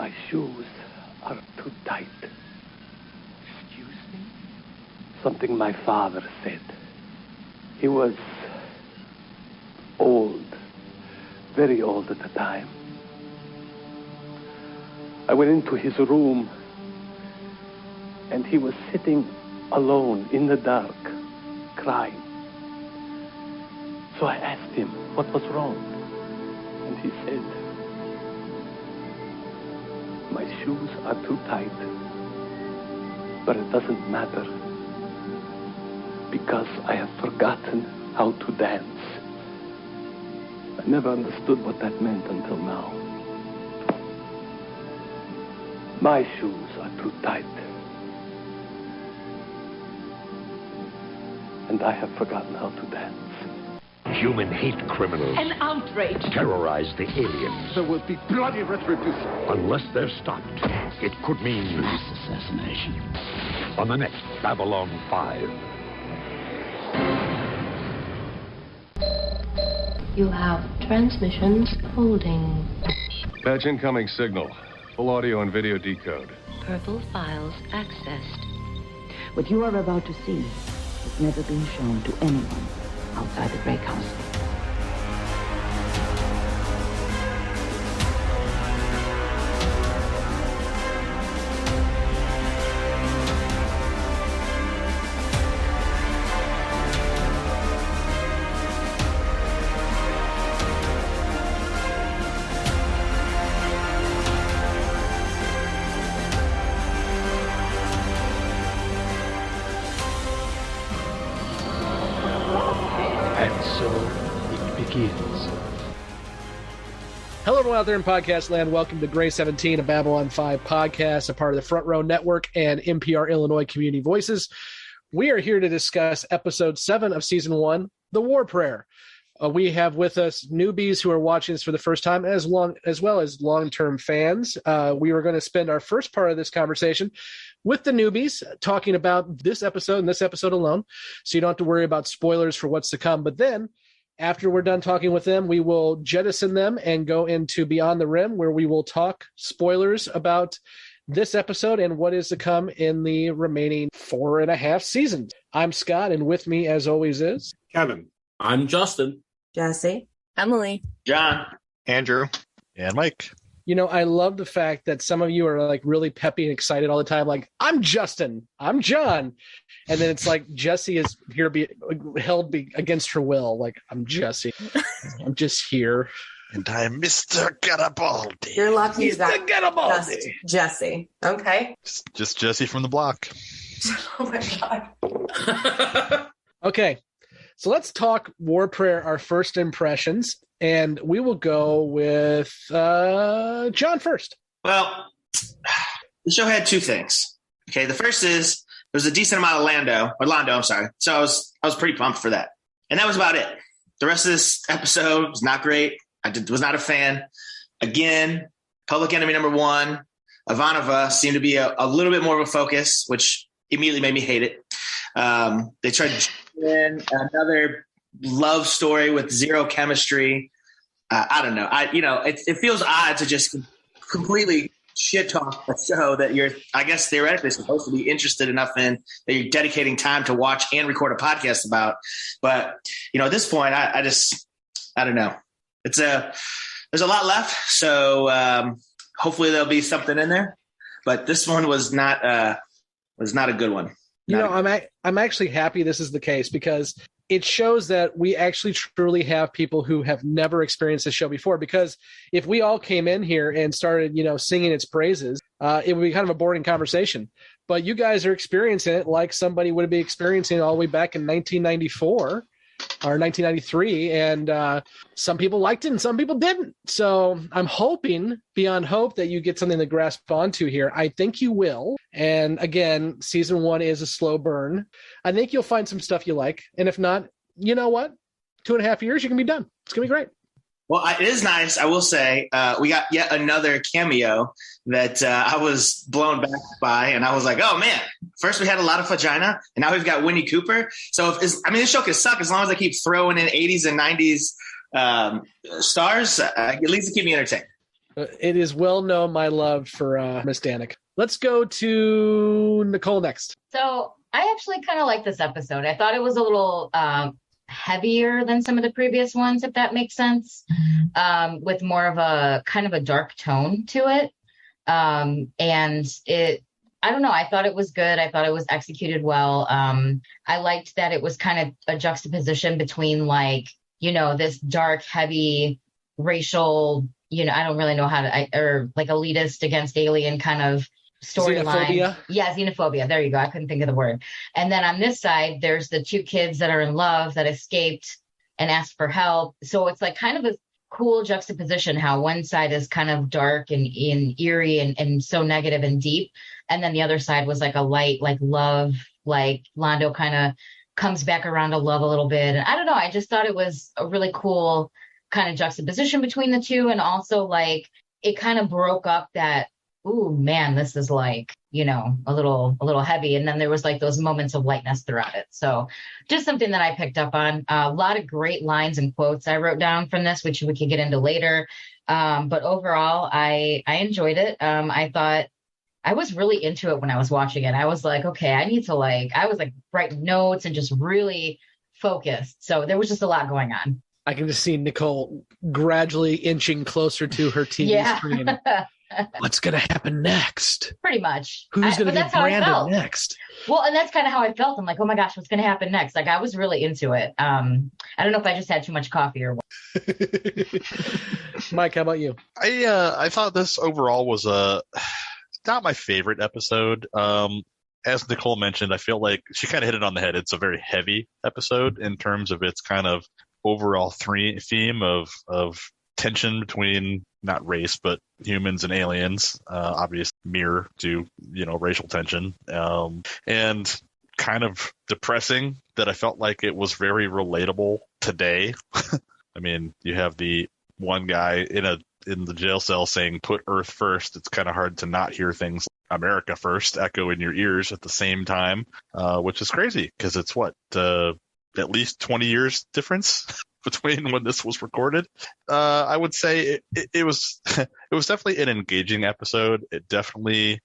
My shoes are too tight. Excuse me? Something my father said. He was old, very old at the time. I went into his room, and he was sitting alone in the dark, crying. So I asked him what was wrong, and he said, my shoes are too tight, but it doesn't matter, because I have forgotten how to dance. I never understood what that meant until now. My shoes are too tight, and I have forgotten how to dance. Human hate criminals. An outrage. Terrorize the aliens. There will be bloody retribution. Unless they're stopped, it could mean mass assassination. On the next Babylon 5. You have transmissions holding. Patch incoming signal. Full audio and video decode. Purple files accessed. What you are about to see has never been shown to anyone outside the Grey Council. Hello, everyone out there in podcast land. Welcome to Gray 17, a Babylon 5 podcast, a part of the Front Row Network and NPR Illinois Community Voices. We are here to discuss episode 7 of season 1, The War Prayer. We have with us newbies who are watching this for the first time, as well as long-term fans. We are going to spend our first part of this conversation with the newbies, talking about this episode and this episode alone, so you don't have to worry about spoilers for what's to come. But then, after we're done talking with them, we will jettison them and go into Beyond the Rim, where we will talk spoilers about this episode and what is to come in the remaining 4.5 seasons. I'm Scott, and with me, as always, is Kevin. I'm Justin. Jessi. Emily. John. Andrew. And Mike. You know, I love the fact that some of you are like really peppy and excited all the time. Like, I'm Justin. I'm John. And then it's like Jessi is here held against her will. Like, I'm Jessi. I'm just here. And I'm Mr. Garibaldi. You're lucky you got Mr. Garibaldi. Just Jessi. Okay. Just Jessi from the block. Oh my God. Okay. So let's talk War Prayer, our first impressions. And we will go with John first. Well, the show had two things. Okay, the first is there was a decent amount of Orlando, I'm sorry. So I was pretty pumped for that. And that was about it. The rest of this episode was not great. I was not a fan. Again, Public Enemy number 1, Ivanova seemed to be a little bit more of a focus, which immediately made me hate it. They tried to in another love story with zero chemistry. I don't know. It feels odd to just completely shit talk a show that you're, I guess, theoretically supposed to be interested enough in that you're dedicating time to watch and record a podcast about. But at this point, I don't know. There's a lot left, so hopefully there'll be something in there. But this one was not a good one. I'm actually happy this is the case, because it shows that we actually truly have people who have never experienced this show before. Because if we all came in here and started, singing its praises, it would be kind of a boring conversation. But you guys are experiencing it like somebody would be experiencing it all the way back in 1994 or 1993. And some people liked it and some people didn't. So I'm hoping beyond hope that you get something to grasp onto here. I think you will. And again, season 1 is a slow burn. I think you'll find some stuff you like. And if not, you know what? 2.5 years, you can be done. It's going to be great. Well, it is nice. I will say we got yet another cameo that I was blown back by. And I was like, oh, man, first we had a lot of vagina and now we've got Winnie Cooper. So, this show can suck as long as I keep throwing in 80s and 90s stars. At least to keep me entertained. It is well known my love for Miss Danik. Let's go to Nicole next. So I actually kind of like this episode. I thought it was a little heavier than some of the previous ones, if that makes sense, with more of a kind of a dark tone to it. And it, I don't know, I thought it was good. I thought it was executed well. I liked that it was kind of a juxtaposition between like, you know, this dark, heavy racial, you know, I don't really know how to, or like elitist against alien kind of storyline. Xenophobia? Yeah, xenophobia. There you go. I couldn't think of the word. And then on this side, there's the two kids that are in love that escaped and asked for help. So it's like kind of a cool juxtaposition how one side is kind of dark and eerie and so negative and deep. And then the other side was like a light, like love, like Londo kind of comes back around to love a little bit. And I don't know. I just thought it was a really cool kind of juxtaposition between the two. And also like it kind of broke up that, ooh, man, this is like, you know, a little heavy. And then there was like those moments of lightness throughout it. So just something that I picked up on. A lot of great lines and quotes I wrote down from this, which we could get into later. But overall, I enjoyed it. I thought I was really into it when I was watching it. I was like, okay, I was like writing notes and just really focused. So there was just a lot going on. I can just see Nicole gradually inching closer to her TV screen. What's going to happen next? Pretty much. Who's going to get branded next? Well, and that's kind of how I felt. I'm like, oh my gosh, what's going to happen next? Like, I was really into it. I don't know if I just had too much coffee or what. Mike, how about you? I thought this overall was not my favorite episode. As Nicole mentioned, I feel like she kind of hit it on the head. It's a very heavy episode in terms of its kind of overall theme of tension between not race but humans and aliens, obvious mirror to, you know, racial tension, and kind of depressing that I felt like it was very relatable today. I mean, you have the one guy in the jail cell saying put Earth first. It's kind of hard to not hear things like America first echo in your ears at the same time, which is crazy because it's at least 20 years difference between when this was recorded. I would say it was it was definitely an engaging episode. It definitely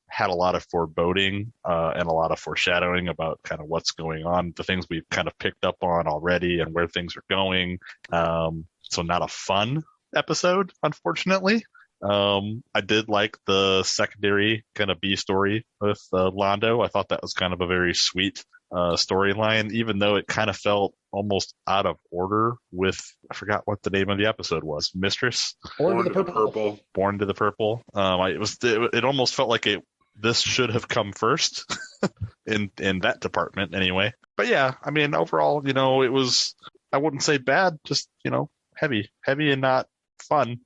had a lot of foreboding and a lot of foreshadowing about kind of what's going on, the things we've kind of picked up on already and where things are going. So not a fun episode, unfortunately. I did like the secondary kind of B story with Londo. I thought that was kind of a very sweet storyline, even though it kind of felt almost out of order with, I forgot what the name of the episode was. Mistress? Born to the Purple. Born to the Purple. It almost felt like this should have come first in that department anyway. But yeah, I mean, overall, you know, it was, I wouldn't say bad, just, you know, heavy and not fun.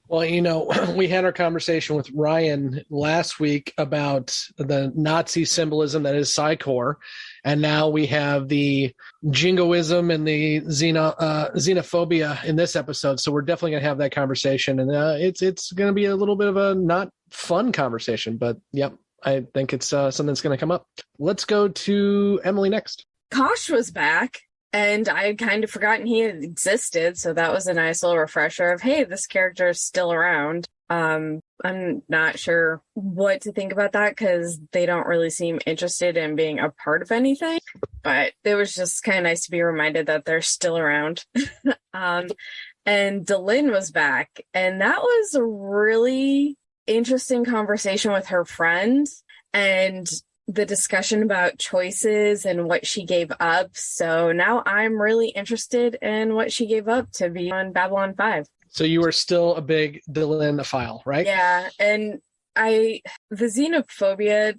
Well, you know, we had our conversation with Ryan last week about the Nazi symbolism that is Psycor, and now we have the jingoism and the xenophobia in this episode. So we're definitely going to have that conversation, and it's going to be a little bit of a not fun conversation, but yep, I think it's something that's going to come up. Let's go to Emily next. Kosh was back. And I had kind of forgotten he had existed, so that was a nice little refresher of, hey, this character is still around. I'm not sure what to think about that because they don't really seem interested in being a part of anything. But it was just kind of nice to be reminded that they're still around. And Delin was back, and that was a really interesting conversation with her friend. And the discussion about choices and what she gave up. So now I'm really interested in what she gave up to be on Babylon 5. So you are still a big Delin-ophile, right? Yeah. And the xenophobia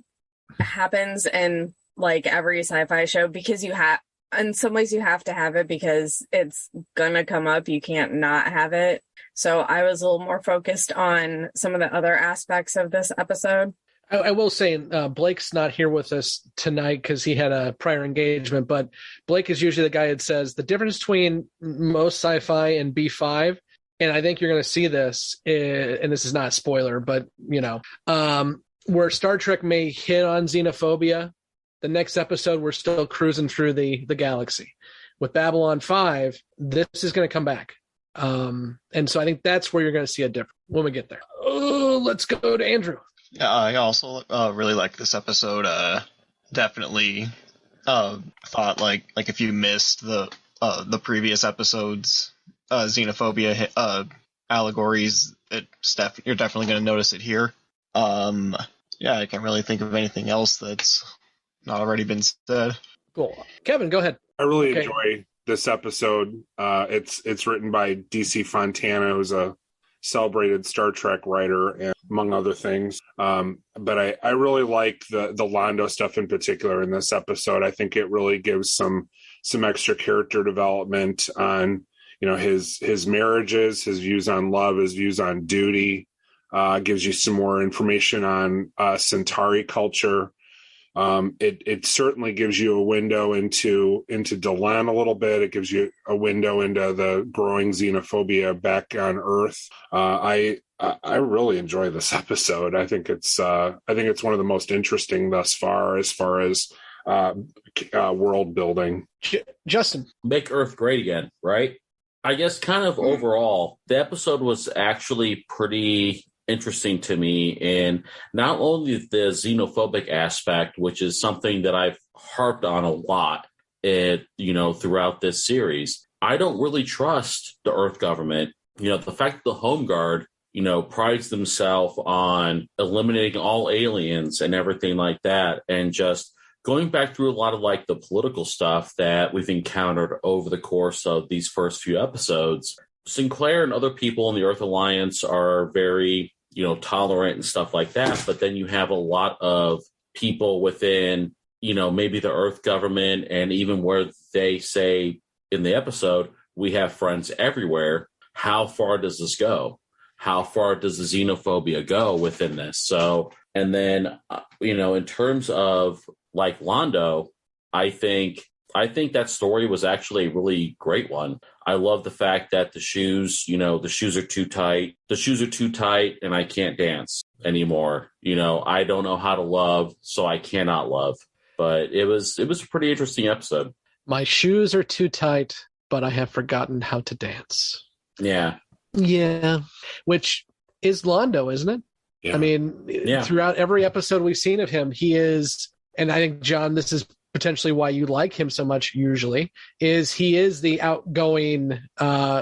happens in like every sci-fi show because in some ways you have to have it because it's gonna come up. You can't not have it. So I was a little more focused on some of the other aspects of this episode. I will say Blake's not here with us tonight because he had a prior engagement, but Blake is usually the guy that says the difference between most sci-fi and B5, and I think you're going to see this, and this is not a spoiler, but, you know, where Star Trek may hit on xenophobia, the next episode we're still cruising through the galaxy. With Babylon 5, this is going to come back. And so I think that's where you're going to see a difference when we get there. Let's go to Andrew. Yeah, I also really like this episode. Definitely thought like if you missed the previous episodes, xenophobia allegories, you're definitely going to notice it here. Yeah, I can't really think of anything else that's not already been said. Cool. Kevin, go ahead. I really enjoy this episode. It's written by DC Fontana, who's a celebrated Star Trek writer, and among other things. But I really like the Londo stuff in particular in this episode. I think it really gives some extra character development on, his marriages, his views on love, his views on duty. Gives you some more information on Centauri culture. It certainly gives you a window into Delenn a little bit. It gives you a window into the growing xenophobia back on Earth. I really enjoy this episode. I think it's one of the most interesting thus far as world building. Justin, make Earth great again, right? I guess kind of overall, the episode was actually pretty interesting to me, and not only the xenophobic aspect, which is something that I've harped on a lot, throughout this series. I don't really trust the Earth government. The fact that the Home Guard, prides themselves on eliminating all aliens and everything like that, and just going back through a lot of like the political stuff that we've encountered over the course of these first few episodes. Sinclair and other people in the Earth Alliance are very tolerant and stuff like that. But then you have a lot of people within, maybe the Earth government, and even where they say in the episode, we have friends everywhere. How far does this go? How far does the xenophobia go within this? So, and then, in terms of like Londo, I think that story was actually a really great one. I love the fact that the shoes are too tight. The shoes are too tight and I can't dance anymore. I don't know how to love, so I cannot love. But it was a pretty interesting episode. My shoes are too tight, but I have forgotten how to dance. Yeah. Yeah. Which is Londo, isn't it? Yeah. I mean, throughout every episode we've seen of him, he is, and I think, John, this is potentially why you like him so much usually, is he is the outgoing,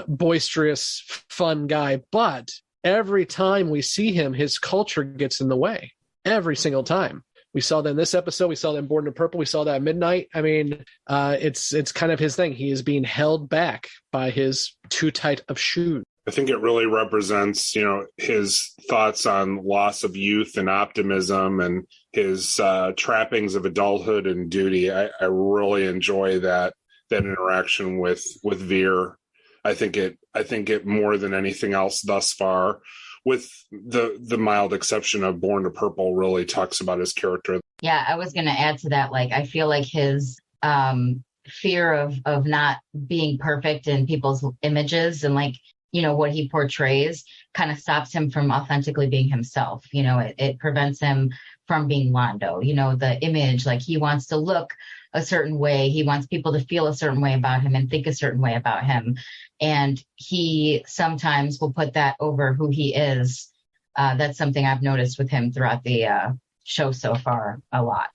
boisterous, fun guy. But every time we see him, his culture gets in the way. Every single time. We saw that in this episode. We saw that in Born in Purple. We saw that at Midnight. I mean, it's kind of his thing. He is being held back by his too tight of shoes. I think it really represents, his thoughts on loss of youth and optimism, and his trappings of adulthood and duty. I really enjoy that interaction with Veer. I think it more than anything else thus far, with the mild exception of Born to Purple, really talks about his character. Yeah, I was going to add to that. Like, I feel like his fear of not being perfect in people's images, and like, what he portrays kind of stops him from authentically being himself. It prevents him from being Londo. The image, like, he wants to look a certain way. He wants people to feel a certain way about him and think a certain way about him. And he sometimes will put that over who he is. That's something I've noticed with him throughout the show so far a lot.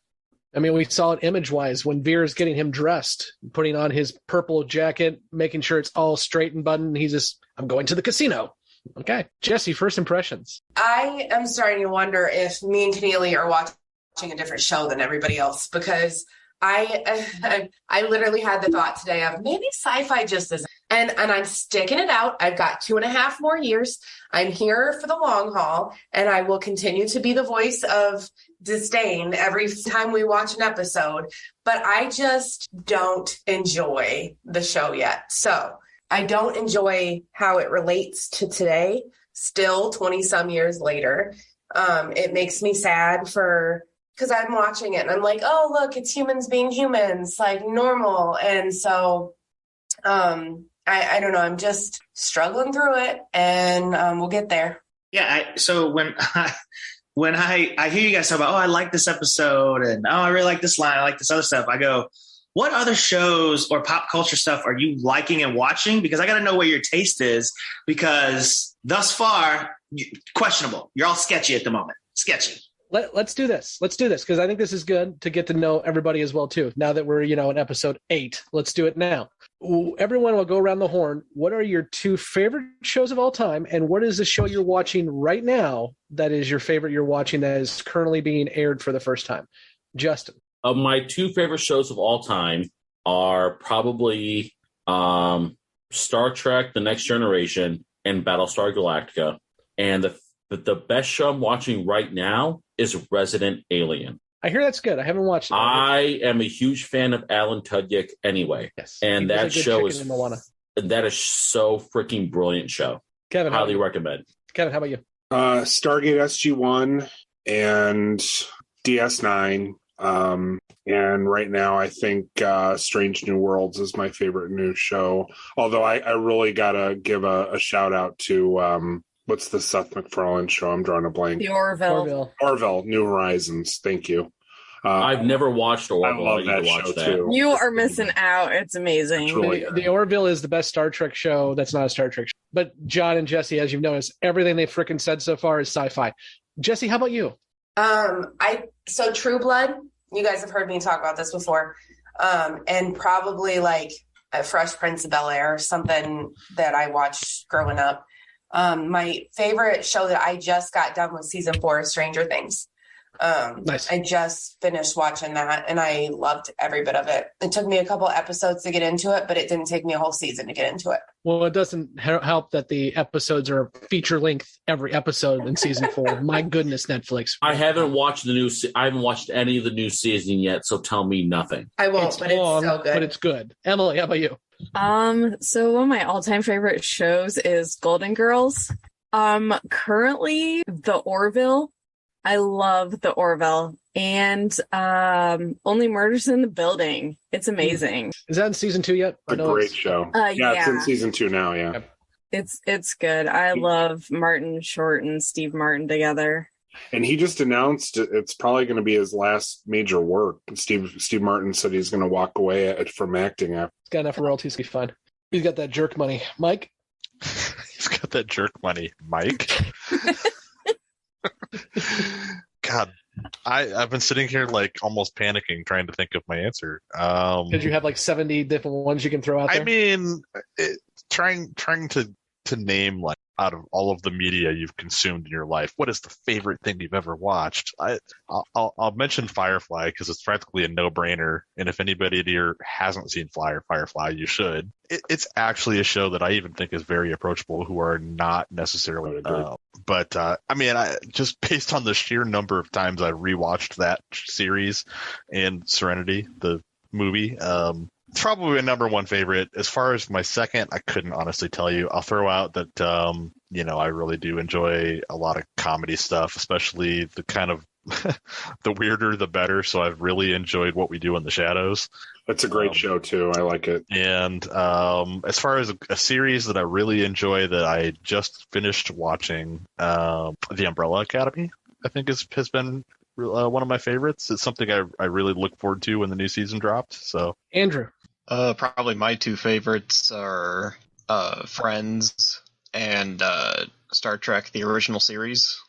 I mean, we saw it image-wise when Veer's getting him dressed, putting on his purple jacket, making sure it's all straight and buttoned. He's just, I'm going to the casino. Okay. Jessi, first impressions. I am starting to wonder if me and Keneally are watching a different show than everybody else, because I literally had the thought today of maybe sci-fi just isn't. And I'm sticking it out. I've got 2.5 more years. I'm here for the long haul, and I will continue to be the voice of disdain every time we watch an episode. But I just don't enjoy the show yet. So I don't enjoy how it relates to today, still 20 some years later. It makes me sad because I'm watching it and I'm like, oh, look, it's humans being humans, like normal. And so I don't know. I'm just struggling through it, and we'll get there. Yeah. So when I hear you guys talk about, oh, I like this episode, and oh, I really like this line, I like this other stuff, I go, what other shows or pop culture stuff are you liking and watching? Because I got to know where your taste is, because thus far, questionable. You're all sketchy at the moment. Sketchy. Let's do this. Let's do this, because I think this is good to get to know everybody as well, too. Now that we're, in episode 8, let's do it now. Everyone will go around the horn. What are your 2 favorite shows of all time, and what is the show you're watching right now that is your favorite you're watching that is currently being aired for the first time? Justin. My 2 favorite shows of all time are probably Star Trek: The Next Generation and Battlestar Galactica. And the best show I'm watching right now is Resident Alien. I hear that's good. I haven't watched it. I am a huge fan of Alan Tudyk anyway. Yes. And that show is so freaking brilliant show. Kevin, highly recommend. Kevin, how about you? Stargate SG-1 and DS9. And right now I think Strange New Worlds is my favorite new show. Although I really gotta give a shout out to what's the Seth MacFarlane show? I'm drawing a blank. The Orville. Orville, New Horizons. Thank you. I've never watched Orville. I love that show too. You are missing out. It's amazing. The Orville is the best Star Trek show that's not a Star Trek show. But John and Jessi, as you've noticed, everything they've freaking said so far is sci-fi. Jessi, how about you? So True Blood, you guys have heard me talk about this before. And probably like a Fresh Prince of Bel-Air, something that I watched growing up. My favorite show that I just got done with season 4 of Stranger Things. Nice. I just finished watching that and I loved every bit of it. It took me a couple episodes to get into it, but it didn't take me a whole season to get into it. Well, it doesn't help that the episodes are feature length every episode in season 4. My goodness, Netflix. I haven't watched I haven't watched any of the new season yet, so tell me nothing. I won't, but long, it's so good. But it's good. Emily, how about you? So one of my all-time favorite shows is Golden Girls. Currently The Orville. I love The Orville. And Only Murders in the Building. It's amazing. Is that in season 2 yet? It's a great show. Yeah, it's in season 2 now, yeah. It's good. I love Martin Short and Steve Martin together. And he just announced it's probably going to be his last major work. Steve Martin said he's going to walk away from acting after. He's got enough royalties to be fine. He's got that jerk money. Mike? He's got that jerk money. Mike? God, I've been sitting here like almost panicking trying to think of my answer. Did you have like 70 different ones you can throw out there? I mean, trying to name, like, out of all of the media you've consumed in your life, what is the favorite thing you've ever watched? I'll mention Firefly because it's practically a no-brainer, and if anybody here hasn't seen Firefly, you should. It's actually a show that I even think is very approachable who are not necessarily but I mean, just based on the sheer number of times I rewatched that series and Serenity, the movie, it's probably a number one favorite. As far as my second, I couldn't honestly tell you. I'll throw out that, I really do enjoy a lot of comedy stuff, especially the kind of the weirder, the better. So I've really enjoyed What We Do in the Shadows. That's a great show too. I like it. And as far as a series that I really enjoy that I just finished watching, The Umbrella Academy, I think has been one of my favorites. It's something I really look forward to when the new season dropped. So Andrew. Probably my 2 favorites are Friends and Star Trek, the original series.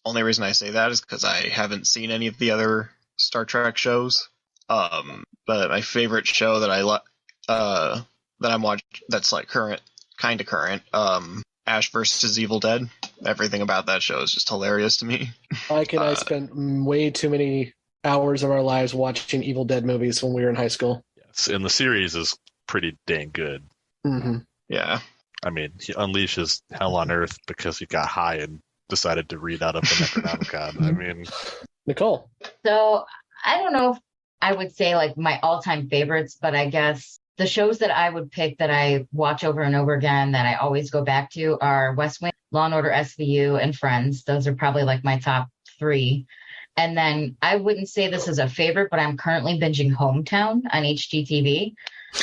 Only reason I say that is because I haven't seen any of the other Star Trek shows. But my favorite show that that I'm watching that's like current, Ash versus Evil Dead. Everything about that show is just hilarious to me. Mike and I spent way too many hours of our lives watching Evil Dead movies when we were in high school. Yes, and the series is pretty dang good. Mm-hmm. Yeah. I mean, he unleashes hell on earth because he got high and decided to read out of the Necronomicon. I mean, Nicole. So I don't know if I would say like my all-time favorites, but I guess the shows that I would pick that I watch over and over again that I always go back to are West Wing, Law & Order SVU, and Friends. Those are probably like my top 3. And then I wouldn't say this is a favorite, but I'm currently binging Hometown on HGTV.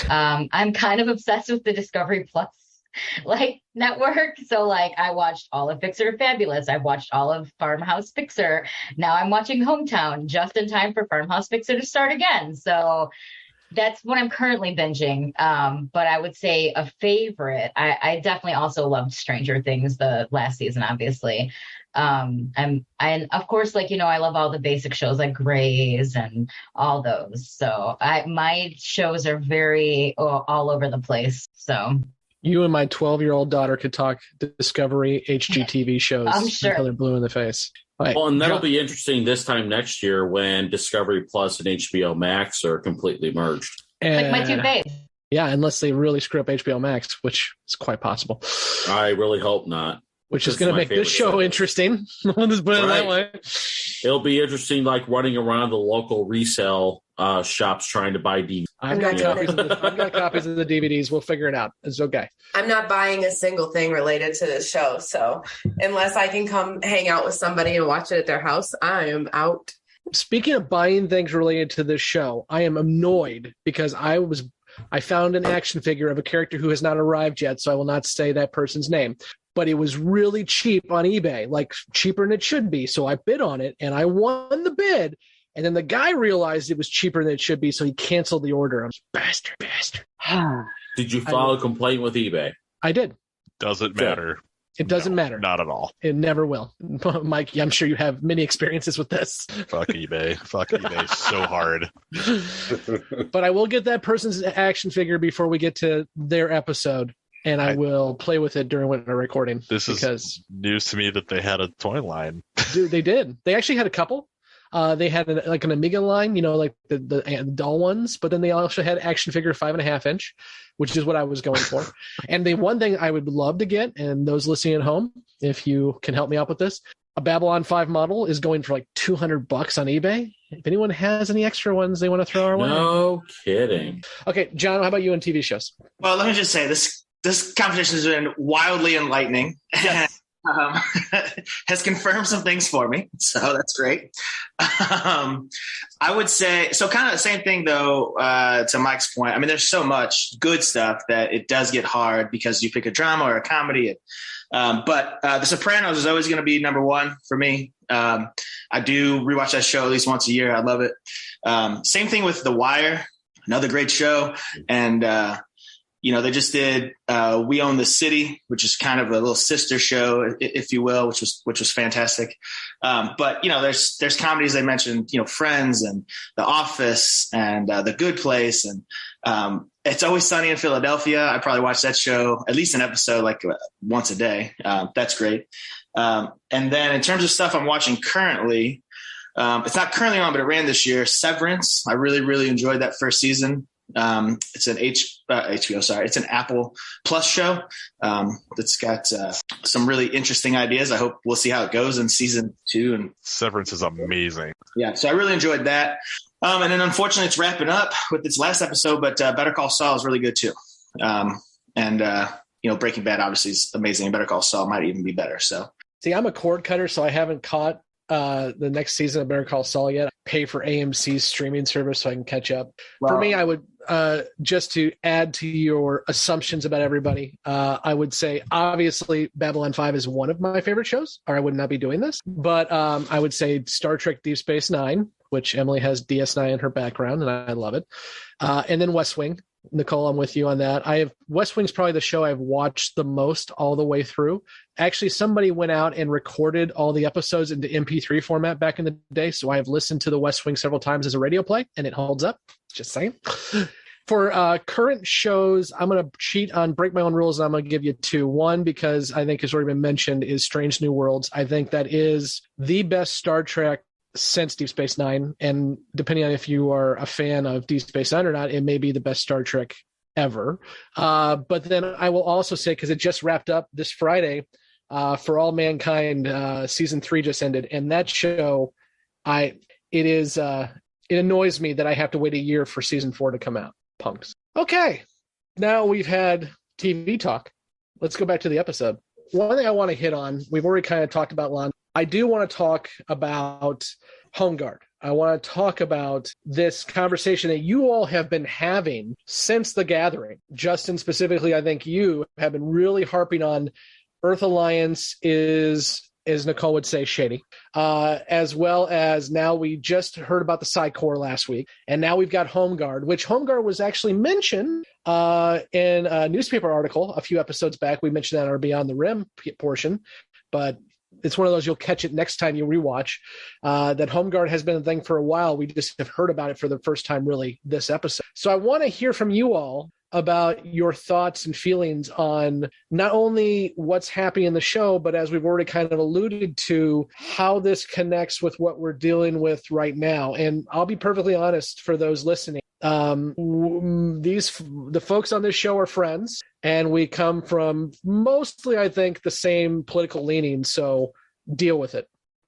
I'm kind of obsessed with the Discovery Plus network. So I watched all of Fixer Fabulous. I've watched all of Farmhouse Fixer. Now I'm watching Hometown just in time for Farmhouse Fixer to start again. So That's what I'm currently binging. But I would say a favorite. I definitely also loved Stranger Things, the last season, obviously. And of course, like, I love all the basic shows like Grey's and all those. So my shows are very all over the place. So you and my 12-year-old daughter could talk Discovery HGTV shows I'm sure. until they're blue in the face. Right. Well, and that'll be interesting this time next year when Discovery Plus and HBO Max are completely merged. Like my two faves. Yeah, unless they really screw up HBO Max, which is quite possible. I really hope not. Which is going to make this show interesting. Let's put it that way. It'll be interesting, like running around the local resale shops trying to buy DVDs. I've got copies of the DVDs. We'll figure it out. It's okay. I'm not buying a single thing related to this show. So unless I can come hang out with somebody and watch it at their house, I am out. Speaking of buying things related to this show, I am annoyed because I found an action figure of a character who has not arrived yet, so I will not say that person's name. But it was really cheap on eBay, like cheaper than it should be. So I bid on it and I won the bid. And then the guy realized it was cheaper than it should be, so he canceled the order. I was bastard. Did you file a complaint with eBay? I did. Doesn't matter. It doesn't matter. Not at all. It never will. Mike, I'm sure you have many experiences with this. Fuck eBay. Fuck eBay so hard. But I will get that person's action figure before we get to their episode. And I will play with it during when we're recording. This is news to me that they had a toy line. Dude, they did. They actually had a couple. They had an Amiga line, like the doll ones, but then they also had action figure 5.5 inch, which is what I was going for. And the one thing I would love to get, and those listening at home, if you can help me out with this, a Babylon 5 model is going for like $200 on eBay. If anyone has any extra ones they want to throw our way. No kidding. Okay, John, how about you on TV shows? Well, let me just say this competition has been wildly enlightening. Yes. Has confirmed some things for me, so that's great. I would say so. Kind of the same thing, though. To Mike's point, I mean, there's so much good stuff that it does get hard because you pick a drama or a comedy. But The Sopranos is always going to be number one for me. I do rewatch that show at least once a year. I love it. Same thing with The Wire, another great show, and they just did We Own the City, which is kind of a little sister show, if you will, which was fantastic. But there's comedies they mentioned, Friends and The Office and The Good Place, and It's Always Sunny in Philadelphia. I probably watch that show at least an episode like once a day. That's great. And then in terms of stuff I'm watching currently, it's not currently on, but it ran this year. Severance. I really, really enjoyed that first season. It's an HBO, sorry. It's an Apple Plus show that's got some really interesting ideas. I hope we'll see how it goes in season 2. And Severance is amazing. Yeah, so I really enjoyed that. And then unfortunately it's wrapping up with its last episode, but Better Call Saul is really good too. Breaking Bad obviously is amazing, and Better Call Saul might even be better. So see, I'm a cord cutter, so I haven't caught the next season of Better Call Saul yet. I pay for AMC's streaming service so I can catch up. Wow. For me, I would just to add to your assumptions about everybody, I would say obviously Babylon 5 is one of my favorite shows, or I would not be doing this. But I would say Star Trek Deep Space Nine, which Emily has DS9 in her background, and I love it. And then West Wing. Nicole, I'm with you on that. West Wing's probably the show I've watched the most all the way through. Actually, somebody went out and recorded all the episodes into MP3 format back in the day, so I have listened to the West Wing several times as a radio play, and it holds up. Just saying. For current shows, I'm going to cheat on break my own rules, and I'm going to give you 2. One, because I think has already been mentioned, is Strange New Worlds. I think that is the best Star Trek since Deep Space Nine, and depending on if you are a fan of Deep Space Nine or not, it may be the best Star Trek ever. But then I will also say, because it just wrapped up this Friday, For All Mankind, season 3 just ended, and that show, it annoys me that I have to wait a year for season 4 to come out. Punks. Okay, now we've had TV talk. Let's go back to the episode. One thing I want to hit on, we've already kind of talked about Lon. I do want to talk about Home Guard. I want to talk about this conversation that you all have been having since the gathering. Justin, specifically, I think you have been really harping on Earth Alliance is as Nicole would say, shady, as well as now we just heard about the Psi Corps last week, and now we've got Home Guard, which Home Guard was actually mentioned in a newspaper article a few episodes back. We mentioned that in our Beyond the Rim portion, but it's one of those you'll catch it next time you rewatch. That Home Guard has been a thing for a while. We just have heard about it for the first time really this episode. So I want to hear from you all about your thoughts and feelings on not only what's happening in the show, but as we've already kind of alluded to, how this connects with what we're dealing with right now. And I'll be perfectly honest for those listening. The folks on this show are friends, and we come from mostly, I think, the same political leaning. So deal with it,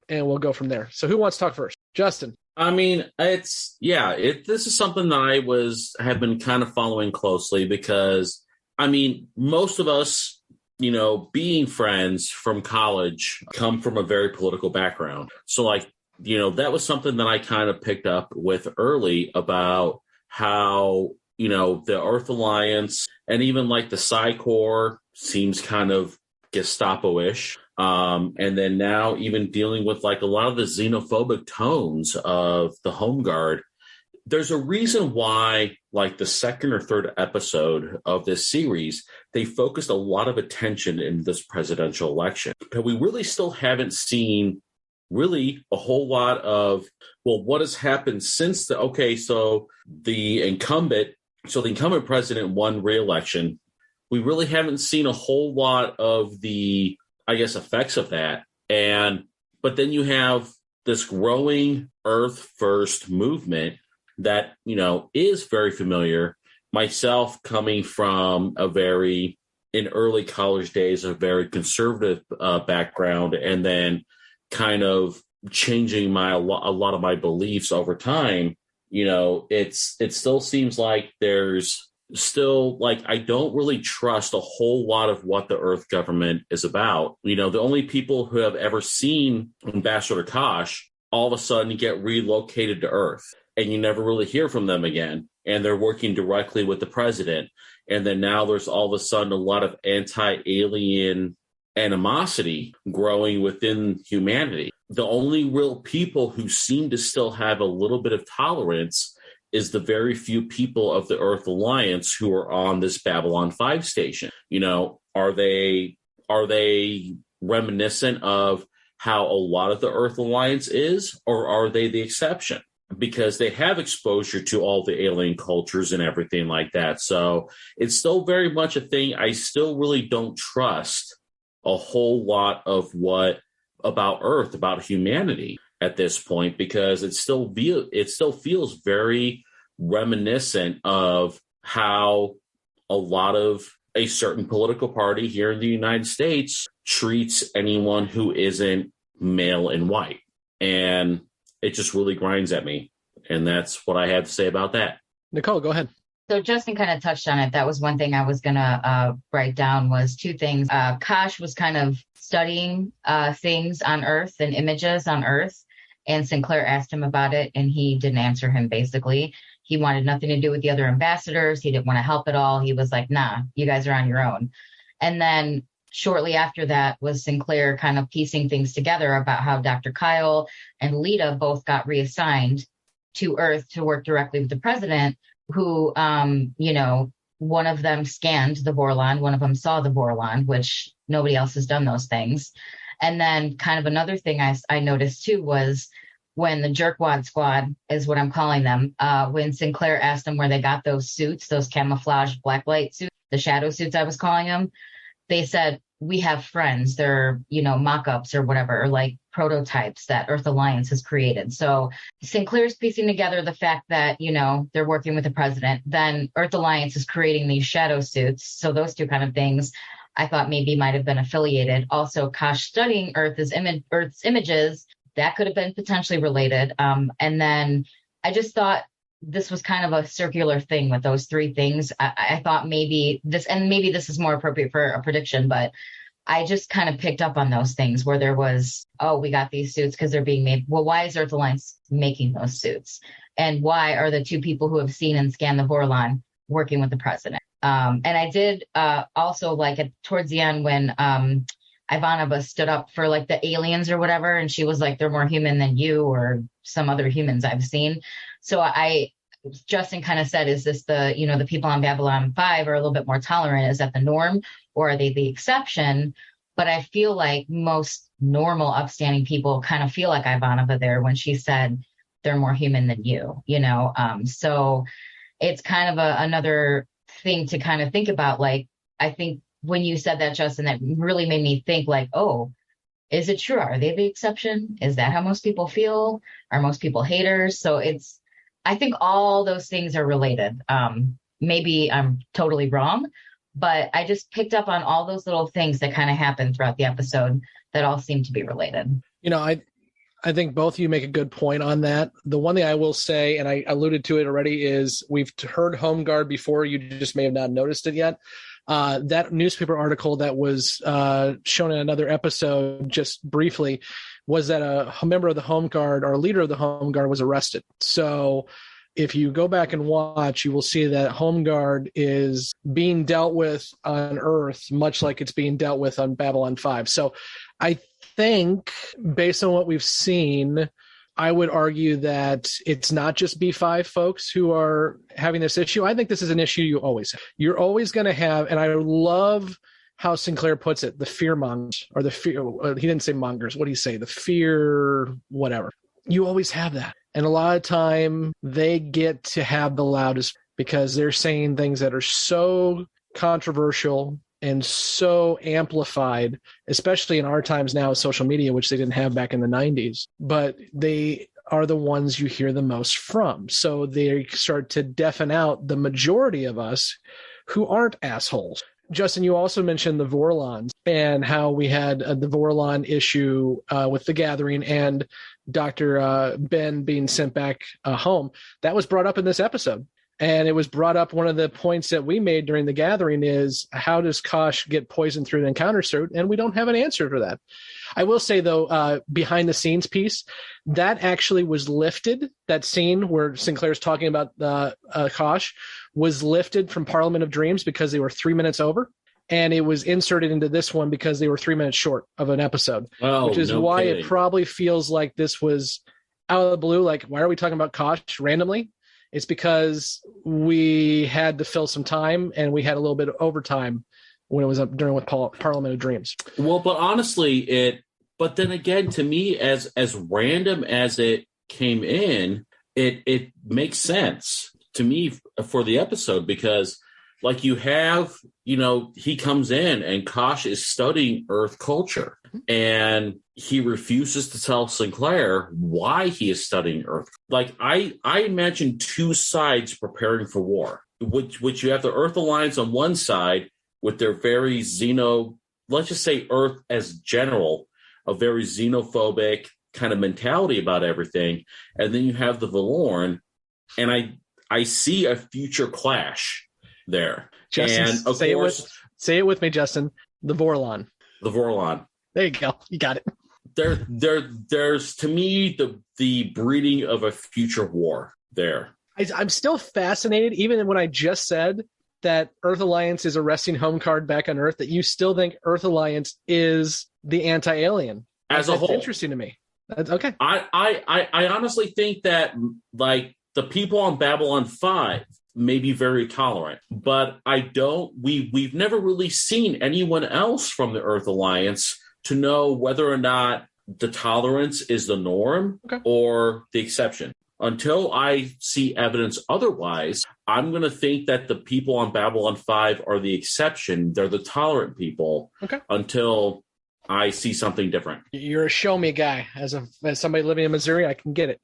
and we'll go from there. So who wants to talk first? Justin. I mean, this is something that have been kind of following closely because, I mean, most of us, being friends from college come from a very political background. So that was something that I kind of picked up with early about how, the Earth Alliance and even the Psi Corps seems kind of Gestapo-ish. And then now even dealing with a lot of the xenophobic tones of the Home Guard. There's a reason why the second or third episode of this series, they focused a lot of attention in this presidential election. But we really still haven't seen really a whole lot of, what has happened since so the incumbent president won re-election. We really haven't seen a whole lot of the, effects of that. But then you have this growing Earth First movement that, is very familiar. Myself coming from in early college days, a very conservative background, and then kind of changing a lot of my beliefs over time. It still seems like there's still I don't really trust a whole lot of what the Earth government is about. The only people who have ever seen Ambassador Kosh all of a sudden get relocated to Earth, and you never really hear from them again. And they're working directly with the president. And then now there's all of a sudden a lot of anti-alien animosity growing within humanity. The only real people who seem to still have a little bit of tolerance is the very few people of the Earth Alliance who are on this Babylon 5 station. Are they reminiscent of how a lot of the Earth Alliance is, or are they the exception? Because they have exposure to all the alien cultures and everything like that. So it's still very much a thing. I still really don't trust a whole lot of about Earth, about humanity at this point, because it still feels very reminiscent of how a lot of a certain political party here in the United States treats anyone who isn't male and white. And it just really grinds at me. And that's what I had to say about that. Nicole, go ahead. So Justin kind of touched on it. That was one thing I was going to write down was two things. Kosh was kind of studying things on Earth and images on Earth. And Sinclair asked him about it, and he didn't answer him, basically. He wanted nothing to do with the other ambassadors. He didn't want to help at all. He was like, nah, you guys are on your own. And then shortly after that was Sinclair kind of piecing things together about how Dr. Kyle and Lita both got reassigned to Earth to work directly with the president, who, one of them scanned the Vorlon, one of them saw the Vorlon, which nobody else has done those things. And then kind of another thing I noticed too was when the Jerkwad Squad is what I'm calling them, when Sinclair asked them where they got those suits, those camouflage blacklight suits, the shadow suits I was calling them, they said, we have friends. They're, mock-ups or whatever, or like prototypes that Earth Alliance has created. So Sinclair's piecing together the fact that, they're working with the president. Then Earth Alliance is creating these shadow suits. So those two kind of things I thought maybe might have been affiliated. Also, Kosh studying Earth's images, that could have been potentially related. And then I just thought this was kind of a circular thing with those three things. I thought maybe this is more appropriate for a prediction, but I just kind of picked up on those things where there was, we got these suits because they're being made. Well, why is Earth Alliance making those suits? And why are the two people who have seen and scanned the Vorlon working with the president? And I did also like it towards the end when Ivanova stood up for like the aliens or whatever, and she was like, they're more human than you or some other humans I've seen. So Justin kind of said, is this the people on Babylon 5 are a little bit more tolerant? Is that the norm, or are they the exception? But I feel like most normal, upstanding people kind of feel like Ivanova there when she said they're more human than you, so it's kind of another thing to kind of think about. Like, I think when you said that, Justin, that really made me think like, oh, is it true? Are they the exception? Is that how most people feel? Are most people haters? So I think all those things are related. Maybe I'm totally wrong, but I just picked up on all those little things that kind of happened throughout the episode that all seem to be related. I think both of you make a good point on that. The one thing I will say, and I alluded to it already, is we've heard Home Guard before. You just may have not noticed it yet. That newspaper article that was shown in another episode just briefly was that a member of the Home Guard or leader of the Home Guard was arrested. So if you go back and watch, you will see that Home Guard is being dealt with on Earth much like it's being dealt with on Babylon 5. So I think, based on what we've seen, I would argue that it's not just B5 folks who are having this issue. I think this is an issue you always have. You're always going to have, and I love how Sinclair puts it, the fear mongers, or the fear, he didn't say mongers, what do you say? The fear, whatever. You always have that. And a lot of time they get to have the loudest because they're saying things that are so controversial and so amplified, especially in our times now with social media, which they didn't have back in the 90s. But they are the ones you hear the most from. So they start to deafen out the majority of us who aren't assholes. Justin, you also mentioned the Vorlons and how we had the Vorlon issue with the Gathering and Dr. Ben being sent back home. That was brought up in this episode. And it was brought up, one of the points that we made during the Gathering is, how does Kosh get poisoned through the encounter suit? And we don't have an answer for that. I will say, though, behind the scenes piece, that actually was lifted. That scene where Sinclair's talking about Kosh was lifted from Parliament of Dreams because they were 3 minutes over. And it was inserted into this one because they were 3 minutes short of an episode, which is why it probably feels like this was out of the blue. Like, why are we talking about Kosh randomly? It's because we had to fill some time and we had a little bit of overtime when it was up during with Parliament of Dreams. Well, but honestly, but then again, to me, as random as it came in, it makes sense to me for the episode, because like you have, he comes in and Kosh is studying Earth culture and he refuses to tell Sinclair why he is studying Earth. Like I imagine two sides preparing for war, which you have the Earth Alliance on one side with their very let's just say Earth as general, a very xenophobic kind of mentality about everything. And then you have the Valoran, and I see a future clash there. Justin, and of say course, it with me, Justin. The Vorlon. The Vorlon. There you go. You got it. There's to me the breeding of a future war there. I'm still fascinated, even when I just said that Earth Alliance is arresting Home Guard back on Earth, that you still think Earth Alliance is the anti-alien. As a whole. That's interesting to me. That's okay. I honestly think that, like, the people on Babylon 5 may be very tolerant, but we've never really seen anyone else from the Earth Alliance to know whether or not the tolerance is the norm or the exception. Until I see evidence otherwise, I'm going to think that the people on Babylon 5 are the exception. They're the tolerant people until I see something different. You're a show me guy. As somebody living in Missouri, I can get it.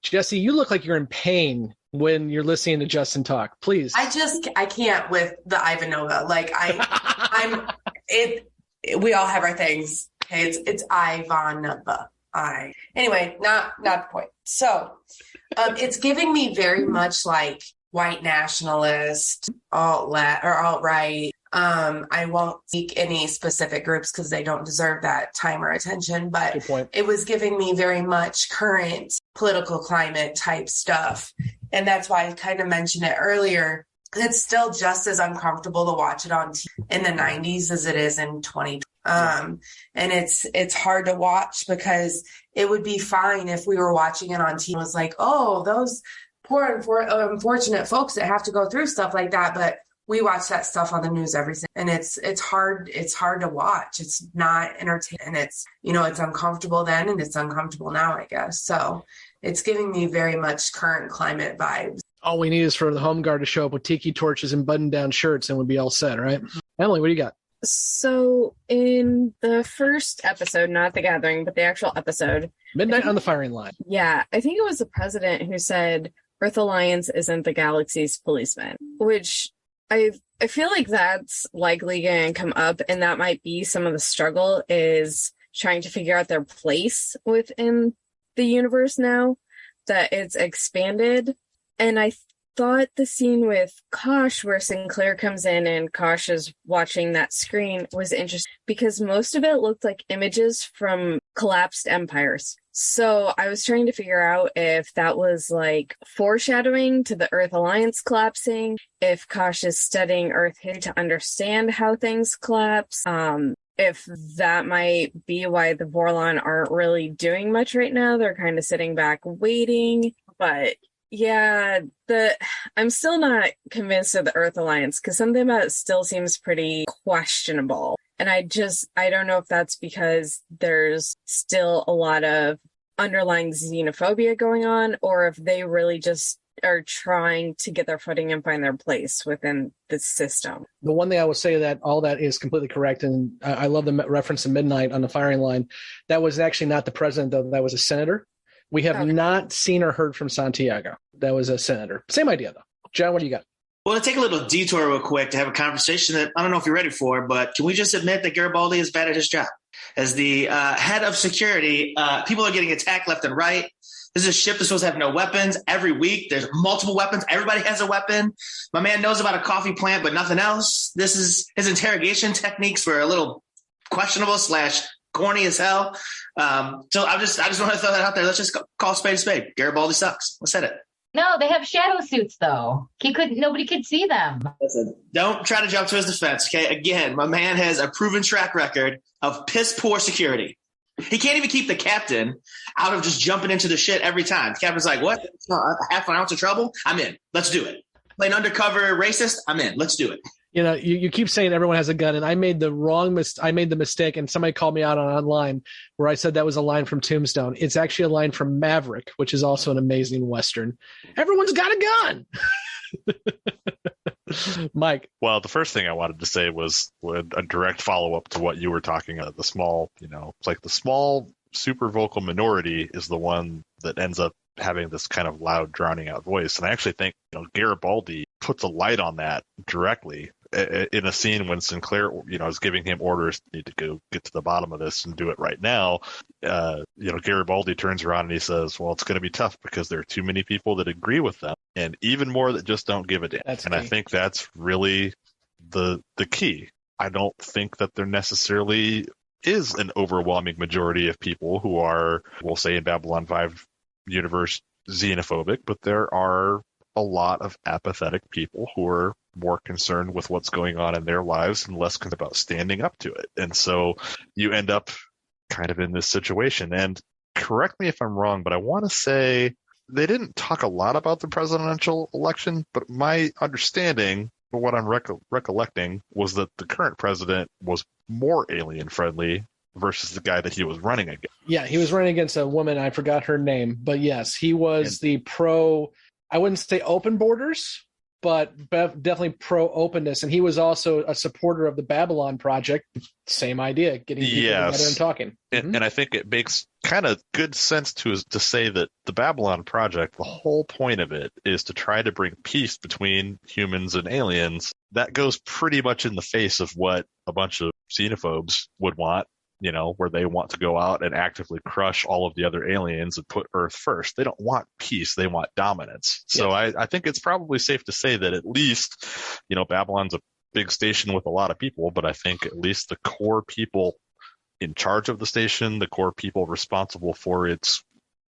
Jessi, you look like you're in pain when you're listening to Justin talk. Please. I can't with the Ivanova. Like we all have our things. Okay, it's Ivanova. Anyway, not the point. So, it's giving me very much like white nationalist, alt-left or alt-right. I won't seek any specific groups because they don't deserve that time or attention, but it was giving me very much current political climate type stuff. And that's why I kind of mentioned it earlier. it's still just as uncomfortable to watch it on TV in the 90s as it is in 2020. And it's hard to watch because it would be fine if we were watching it on TV. It was like, oh, those poor unfortunate folks that have to go through stuff like that. But we watch that stuff on the news every single, and it's hard to watch. It's not entertaining, and it's uncomfortable then, and it's uncomfortable now, I guess. So it's giving me very much current climate vibes. All we need is for the home guard to show up with tiki torches and button-down shirts, and we'd be all set, right? Emily, what do you got? So in the first episode, not The Gathering, but the actual episode, Midnight on the Firing Line. Yeah, I think it was the president who said Earth Alliance isn't the galaxy's policeman, which I feel like that's likely going to come up, and that might be some of the struggle is trying to figure out their place within the universe now that it's expanded. And I thought the scene with Kosh where Sinclair comes in and Kosh is watching that screen was interesting because most of it looked like images from collapsed empires. So I was trying to figure out if that was like foreshadowing to the Earth Alliance collapsing, if Kosh is studying Earth history to understand how things collapse, if that might be why the Vorlon aren't really doing much right now. They're kind of sitting back waiting. But yeah, I'm still not convinced of the Earth Alliance because something about it still seems pretty questionable. And I don't know if that's because there's still a lot of underlying xenophobia going on, or if they really just are trying to get their footing and find their place within the system. The one thing I would say that all that is completely correct, and I love the reference to Midnight on the Firing Line. That was actually not the president, though. That was a senator. We have not seen or heard from Santiago. That was a senator. Same idea, though. John, what do you got? Well, to take a little detour real quick to have a conversation that I don't know if you're ready for, but can we just admit that Garibaldi is bad at his job? As the head of security, people are getting attacked left and right. This is a ship that's supposed to have no weapons. Every week, there's multiple weapons. Everybody has a weapon. My man knows about a coffee plant, but nothing else. This is his interrogation techniques were a little questionable / corny as hell. So I just want to throw that out there. Let's just call a spade a spade. Garibaldi sucks. Let's hit it. No, they have shadow suits though. Nobody could see them. Listen, don't try to jump to his defense. Okay. Again, my man has a proven track record of piss poor security. He can't even keep the captain out of just jumping into the shit every time. The captain's like, what? Half an ounce of trouble? I'm in. Let's do it. Play an undercover racist? I'm in. Let's do it. You know, you keep saying everyone has a gun, and I made the mistake, and somebody called me out online where I said that was a line from Tombstone. It's actually a line from Maverick, which is also an amazing Western. Everyone's got a gun. Mike. Well, the first thing I wanted to say was a direct follow-up to what you were talking about. The small, it's like the small, super vocal minority is the one that ends up having this kind of loud, drowning out voice. And I actually think, Garibaldi puts a light on that directly in a scene when Sinclair, is giving him orders, need to go get to the bottom of this and do it right now. Garibaldi turns around and he says, well, it's going to be tough because there are too many people that agree with them and even more that just don't give a damn. And I think that's really the key. I don't think that there necessarily is an overwhelming majority of people who are, we'll say in Babylon 5 universe, xenophobic, but there are a lot of apathetic people who are more concerned with what's going on in their lives and less concerned about standing up to it. And so you end up kind of in this situation. And correct me if I'm wrong, but I want to say they didn't talk a lot about the presidential election, but my understanding, for what I'm recollecting, was that the current president was more alien friendly versus the guy that he was running against. Yeah, he was running against a woman. I forgot her name, but yes, he was the pro, I wouldn't say open borders, but definitely pro-openness. And he was also a supporter of the Babylon Project. Same idea, getting people together and talking. And I think it makes kind of good sense to say that the Babylon Project, the whole point of it is to try to bring peace between humans and aliens. That goes pretty much in the face of what a bunch of xenophobes would want. Where they want to go out and actively crush all of the other aliens and put Earth first. They don't want peace. They want dominance. So I think it's probably safe to say that at least, Babylon's a big station with a lot of people, but I think at least the core people in charge of the station, the core people responsible for its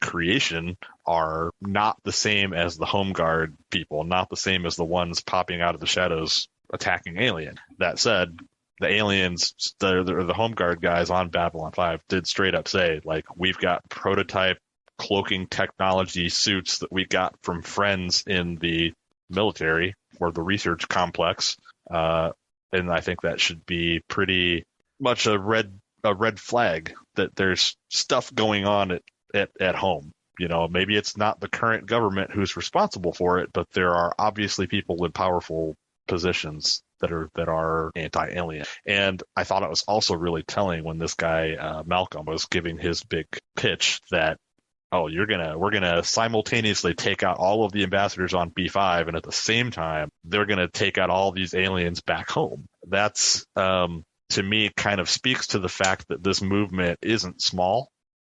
creation are not the same as the home guard people, not the same as the ones popping out of the shadows attacking alien. That said, the aliens, the home guard guys on Babylon 5 did straight up say, like, we've got prototype cloaking technology suits that we got from friends in the military or the research complex. And I think that should be pretty much a red flag that there's stuff going on at home. You know, maybe it's not the current government who's responsible for it, but there are obviously people in powerful positions that are anti-alien. And I thought it was also really telling when this guy Malcolm was giving his big pitch that, oh, we're gonna simultaneously take out all of the ambassadors on B5, and at the same time they're gonna take out all these aliens back home. That's to me kind of speaks to the fact that this movement isn't small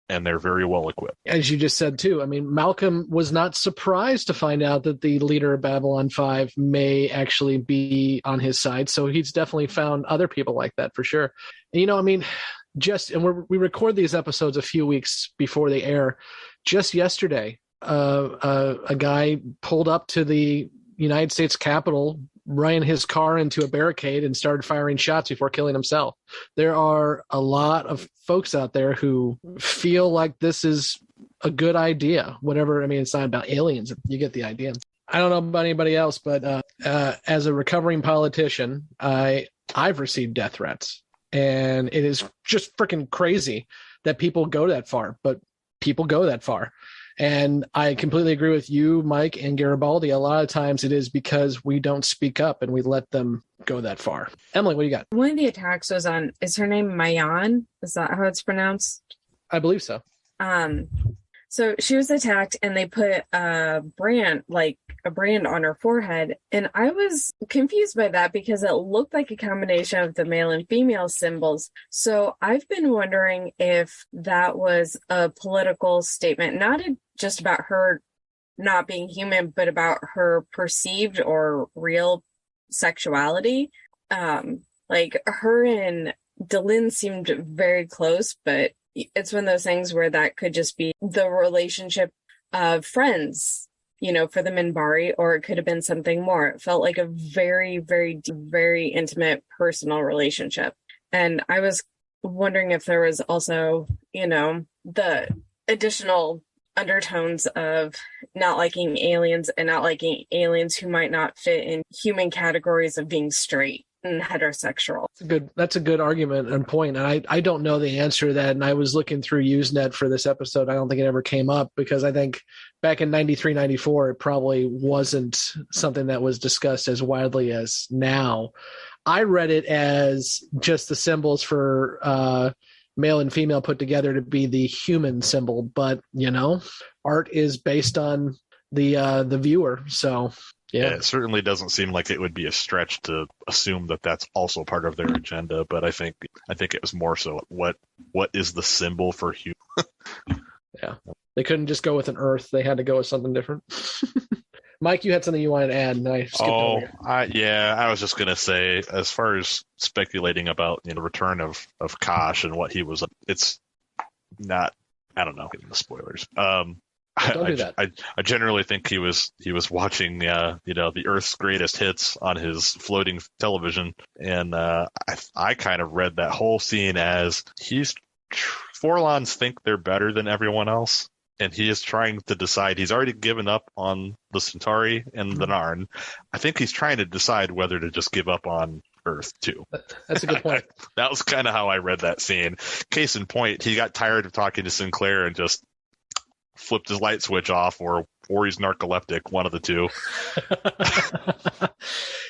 and they're very well equipped. As you just said too, I mean, Malcolm was not surprised to find out that the leader of Babylon 5 may actually be on his side. So he's definitely found other people like that for sure. And, you know, I mean, we record these episodes a few weeks before they air. Just yesterday, a guy pulled up to the United States Capitol, ran his car into a barricade, and started firing shots before killing himself. There are a lot of folks out there who feel like this is a good idea. Whatever, I mean, it's not about aliens. You get the idea. I don't know about anybody else, but as a recovering politician, I've received death threats. And it is just freaking crazy that people go that far, but people go that far. And I completely agree with you, Mike and Garibaldi. A lot of times it is because we don't speak up and we let them go that far. Emily, what do you got? One of the attacks was on, is her name Mayan? Is that how it's pronounced? I believe so. So she was attacked and they put a brand on her forehead. And I was confused by that because it looked like a combination of the male and female symbols. So I've been wondering if that was a political statement, not just about her not being human, but about her perceived or real sexuality. Like her and Delin seemed very close, but it's one of those things where that could just be the relationship of friends, you know, for the Minbari, or it could have been something more. It felt like a very, very, very intimate personal relationship. And I was wondering if there was also, you know, the additional undertones of not liking aliens and not liking aliens who might not fit in human categories of being straight and heterosexual. That's a good argument and point. And I don't know the answer to that. And I was looking through Usenet for this episode. I don't think it ever came up because I think back in 93, 94, it probably wasn't something that was discussed as widely as now. I read it as just the symbols for male and female put together to be the human symbol. But, you know, art is based on the viewer. So yeah, it certainly doesn't seem like it would be a stretch to assume that that's also part of their agenda. But I think it was more so what is the symbol for human? Yeah, they couldn't just go with an Earth; they had to go with something different. Mike, you had something you wanted to add, and I skipped over. I was just gonna say, as far as speculating about the return of Kosh and what he was, it's not. I don't know. Getting the spoilers. Don't do that. I generally think he was watching the Earth's Greatest Hits on his floating television, and I kind of read that whole scene as Forlans think they're better than everyone else, and he is trying to decide. He's already given up on the Centauri and the Narn. I think he's trying to decide whether to just give up on Earth too. That's a good point. That was kind of how I read that scene. Case in point, he got tired of talking to Sinclair and just flipped his light switch off, or he's narcoleptic, one of the two.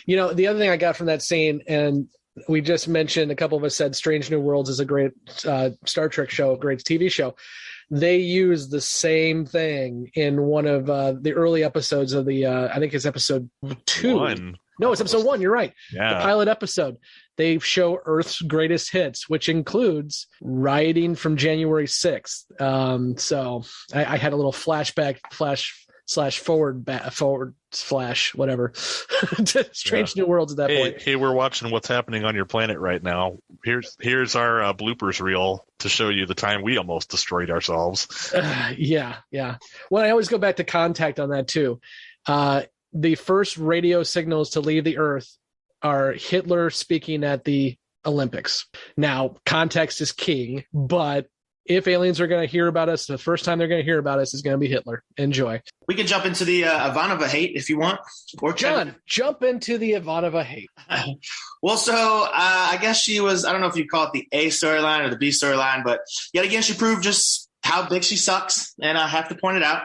You know, the other thing I got from that scene, and we just mentioned, a couple of us said Strange New Worlds is a great Star Trek show, a great TV show. They use the same thing in one of the early episodes of the, I think it's episode 2. No, it's episode 1. You're right. Yeah. The pilot episode. They show Earth's Greatest Hits, which includes rioting from January 6th. So I had a little flash forward slash whatever. Strange New Worlds at that point. Hey, we're watching what's happening on your planet right now. Here's our bloopers reel to show you the time we almost destroyed ourselves. Yeah. Well, I always go back to Contact on that too. The first radio signals to leave the Earth are Hitler speaking at the Olympics. Now, context is king, but if aliens are going to hear about us, the first time they're going to hear about us is going to be Hitler. Enjoy. We can jump into the Ivanova hate if you want. Or John, jump into the Ivanova hate. Well, so I guess she was, I don't know if you call it the A storyline or the B storyline, but yet again, she proved just how big she sucks, and I have to point it out.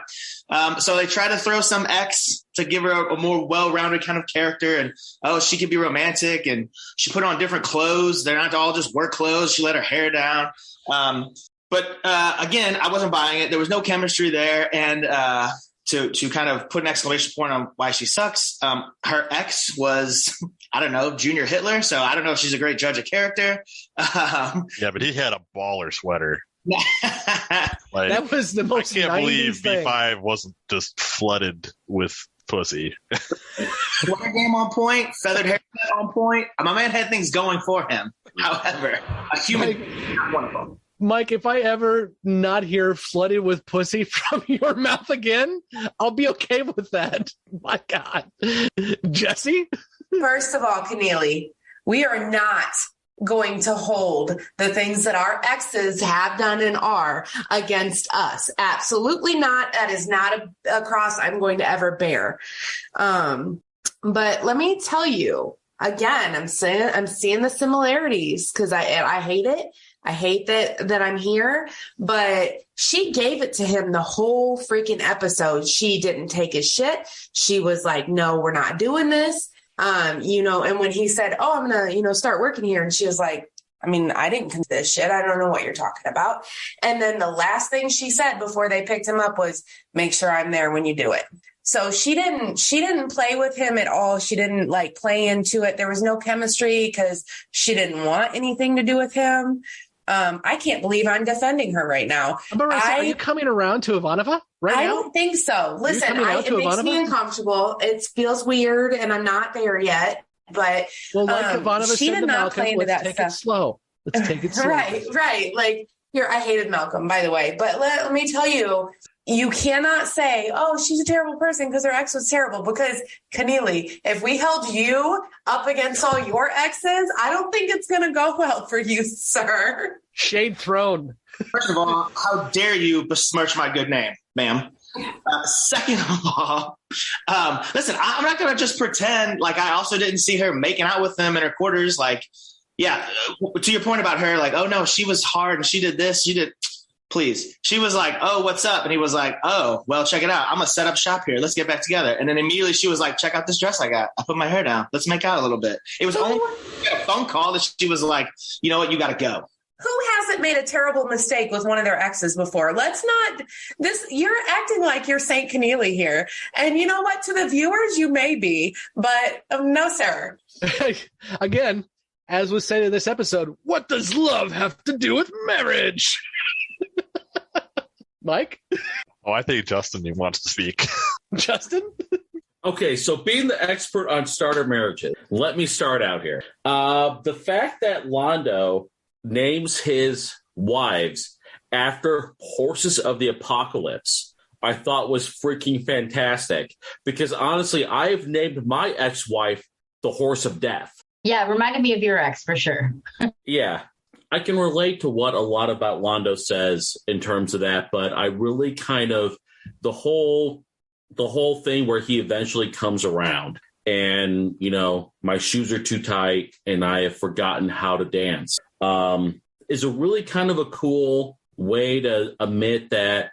So they try to throw some X to give her a more well-rounded kind of character, and she could be romantic, and she put on different clothes. They're not all just work clothes. She let her hair down. But again, I wasn't buying it. There was no chemistry there, and to kind of put an exclamation point on why she sucks, her ex was, I don't know, Junior Hitler, so I don't know if she's a great judge of character. Yeah, but he had a baller sweater. Like, that was the most. I can't believe thing. B5 wasn't just flooded with pussy. Sweater game on point, feathered haircut on point. My man had things going for him. However, a human, not one of them. Mike, if I ever not hear flooded with pussy from your mouth again, I'll be okay with that. My God. Jessi? First of all, Keneally, we are not going to hold the things that our exes have done and are against us. Absolutely not. That is not a cross I'm going to ever bear. But let me tell you, again, I'm seeing the similarities because I hate it. I hate that I'm here, but she gave it to him the whole freaking episode. She didn't take his shit. She was like, no, we're not doing this. And when he said, oh, I'm going to, start working here. And she was like, I mean, I didn't consider this shit. I don't know what you're talking about. And then the last thing she said before they picked him up was, make sure I'm there when you do it. So she didn't play with him at all. She didn't play into it. There was no chemistry because she didn't want anything to do with him. I can't believe I'm defending her right now. Are you coming around to Ivanova right now? I don't think so. Listen, it makes me uncomfortable. It feels weird, and I'm not there yet. But Ivanova she said did not Malcolm, play into let's that take stuff. it slow. Let's take it slow. Right. I hated Malcolm, by the way. But let me tell you, you cannot say, oh, she's a terrible person because her ex was terrible. Because, Keneally, if we held you up against all your exes, I don't think it's going to go well for you, sir. Shade thrown. First of all, how dare you besmirch my good name, ma'am? Second of all, listen, I'm not going to just pretend like I also didn't see her making out with them in her quarters. Yeah, to your point about her, oh, no, she was hard and she did this. You did. Please. She was like, oh, what's up? And he was like, oh, well, check it out. I'm going to set up shop here. Let's get back together. And then immediately she was like, check out this dress I got. I put my hair down. Let's make out a little bit. It was only a phone call that she was like, you know what? You got to go. Who hasn't made a terrible mistake with one of their exes before? You're acting like you're Saint Keneally here. And you know what? To the viewers, you may be, but no, sir. Again, as was said in this episode, what does love have to do with marriage? Mike? Oh, I think Justin wants to speak. Justin? Okay, so being the expert on starter marriages, let me start out here. The fact that Londo names his wives after horses of the apocalypse, I thought was freaking fantastic. Because honestly, I have named my ex-wife the Horse of Death. Yeah, it reminded me of your ex for sure. Yeah. I can relate to what a lot about Londo says in terms of that, but I really kind of the whole thing where he eventually comes around and, my shoes are too tight and I have forgotten how to dance is a really kind of a cool way to admit that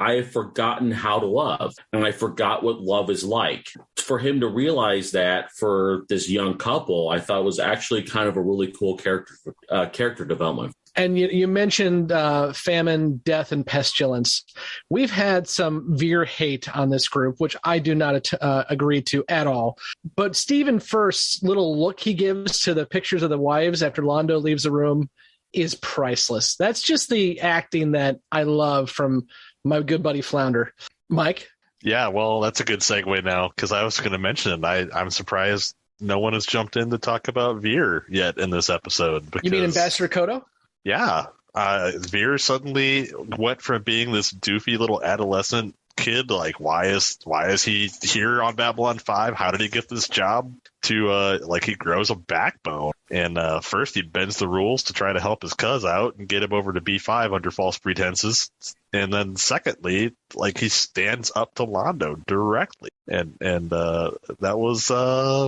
I have forgotten how to love and I forgot what love is like. For him to realize that for this young couple, I thought was actually kind of a really cool character development. And you mentioned famine, death, and pestilence. We've had some Veer hate on this group, which I do not agree to at all. But Stephen First's little look he gives to the pictures of the wives after Londo leaves the room is priceless. That's just the acting that I love from my good buddy Flounder. Mike? Yeah, well, that's a good segue now, because I was going to mention I'm surprised no one has jumped in to talk about Veer yet in this episode. Because, you mean Ambassador Kodo? Yeah. Veer suddenly went from being this doofy little adolescent kid, like why is he here on Babylon 5? How did he get this job? To like he grows a backbone, and first he bends the rules to try to help his cuz out and get him over to B5 under false pretenses, and then secondly, like he stands up to Londo directly, and that was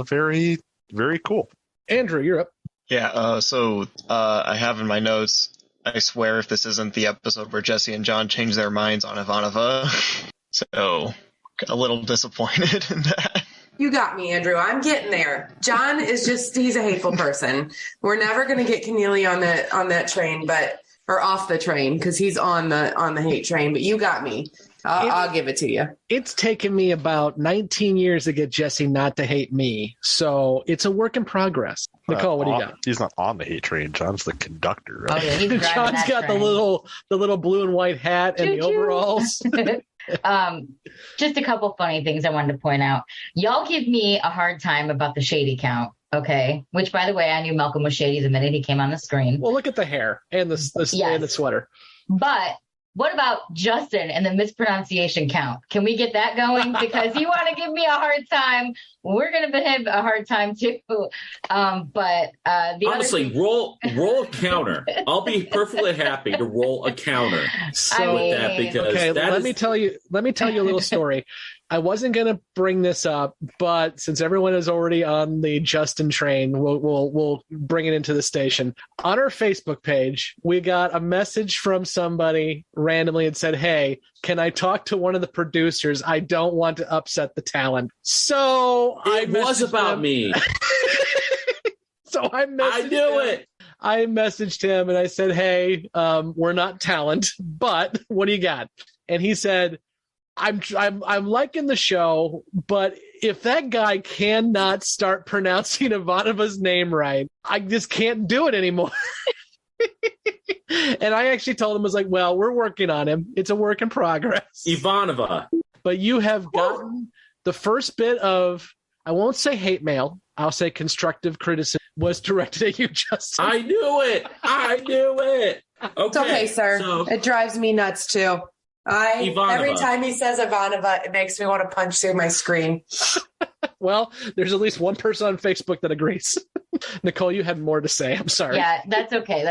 very, very cool. Andrew, you're up. Yeah, so I have in my notes, I swear if this isn't the episode where Jessi and John change their minds on Ivanova. So, a little disappointed in that. You got me, Andrew. I'm getting there. John is he's a hateful person. We're never going to get Keneally on that train, or off the train, because he's on the hate train, but you got me. I'll give it to you. It's taken me about 19 years to get Jessi not to hate me, so it's a work in progress. Nicole, what do you got? He's not on the hate train. John's the conductor. Right? Oh, yeah, he's John's got train. the little blue and white hat and the overalls. Just a couple funny things I wanted to point out. Y'all give me a hard time about the shady count. Okay, which by the way, I knew Malcolm was shady the minute he came on the screen. Well, look at the hair and and the sweater. But what about Justin and the mispronunciation count? Can we get that going? Because you want to give me a hard time. We're going to give him a hard time too. Honestly, roll a counter. I'll be perfectly happy to roll a counter with that, because let me tell you a little story. I wasn't going to bring this up, but since everyone is already on the Justin train, we'll bring it into the station. On our Facebook page, we got a message from somebody randomly and said, "Hey, can I talk to one of the producers? I don't want to upset the talent." So it was about me. So I knew it. I messaged him and I said, "Hey, we're not talent, but what do you got?" And he said, I'm liking the show, but if that guy cannot start pronouncing Ivanova's name right, I just can't do it anymore. And I actually told him, I was like, well, we're working on him. It's a work in progress. Ivanova. But you have gotten the first bit of, I won't say hate mail, I'll say constructive criticism was directed at you, Justin. I knew it. Okay. It's okay, sir. So, it drives me nuts too. Every time he says Ivanova, it makes me want to punch through my screen. Well, there's at least one person on Facebook that agrees. Nicole, you had more to say. I'm sorry. Yeah, that's okay.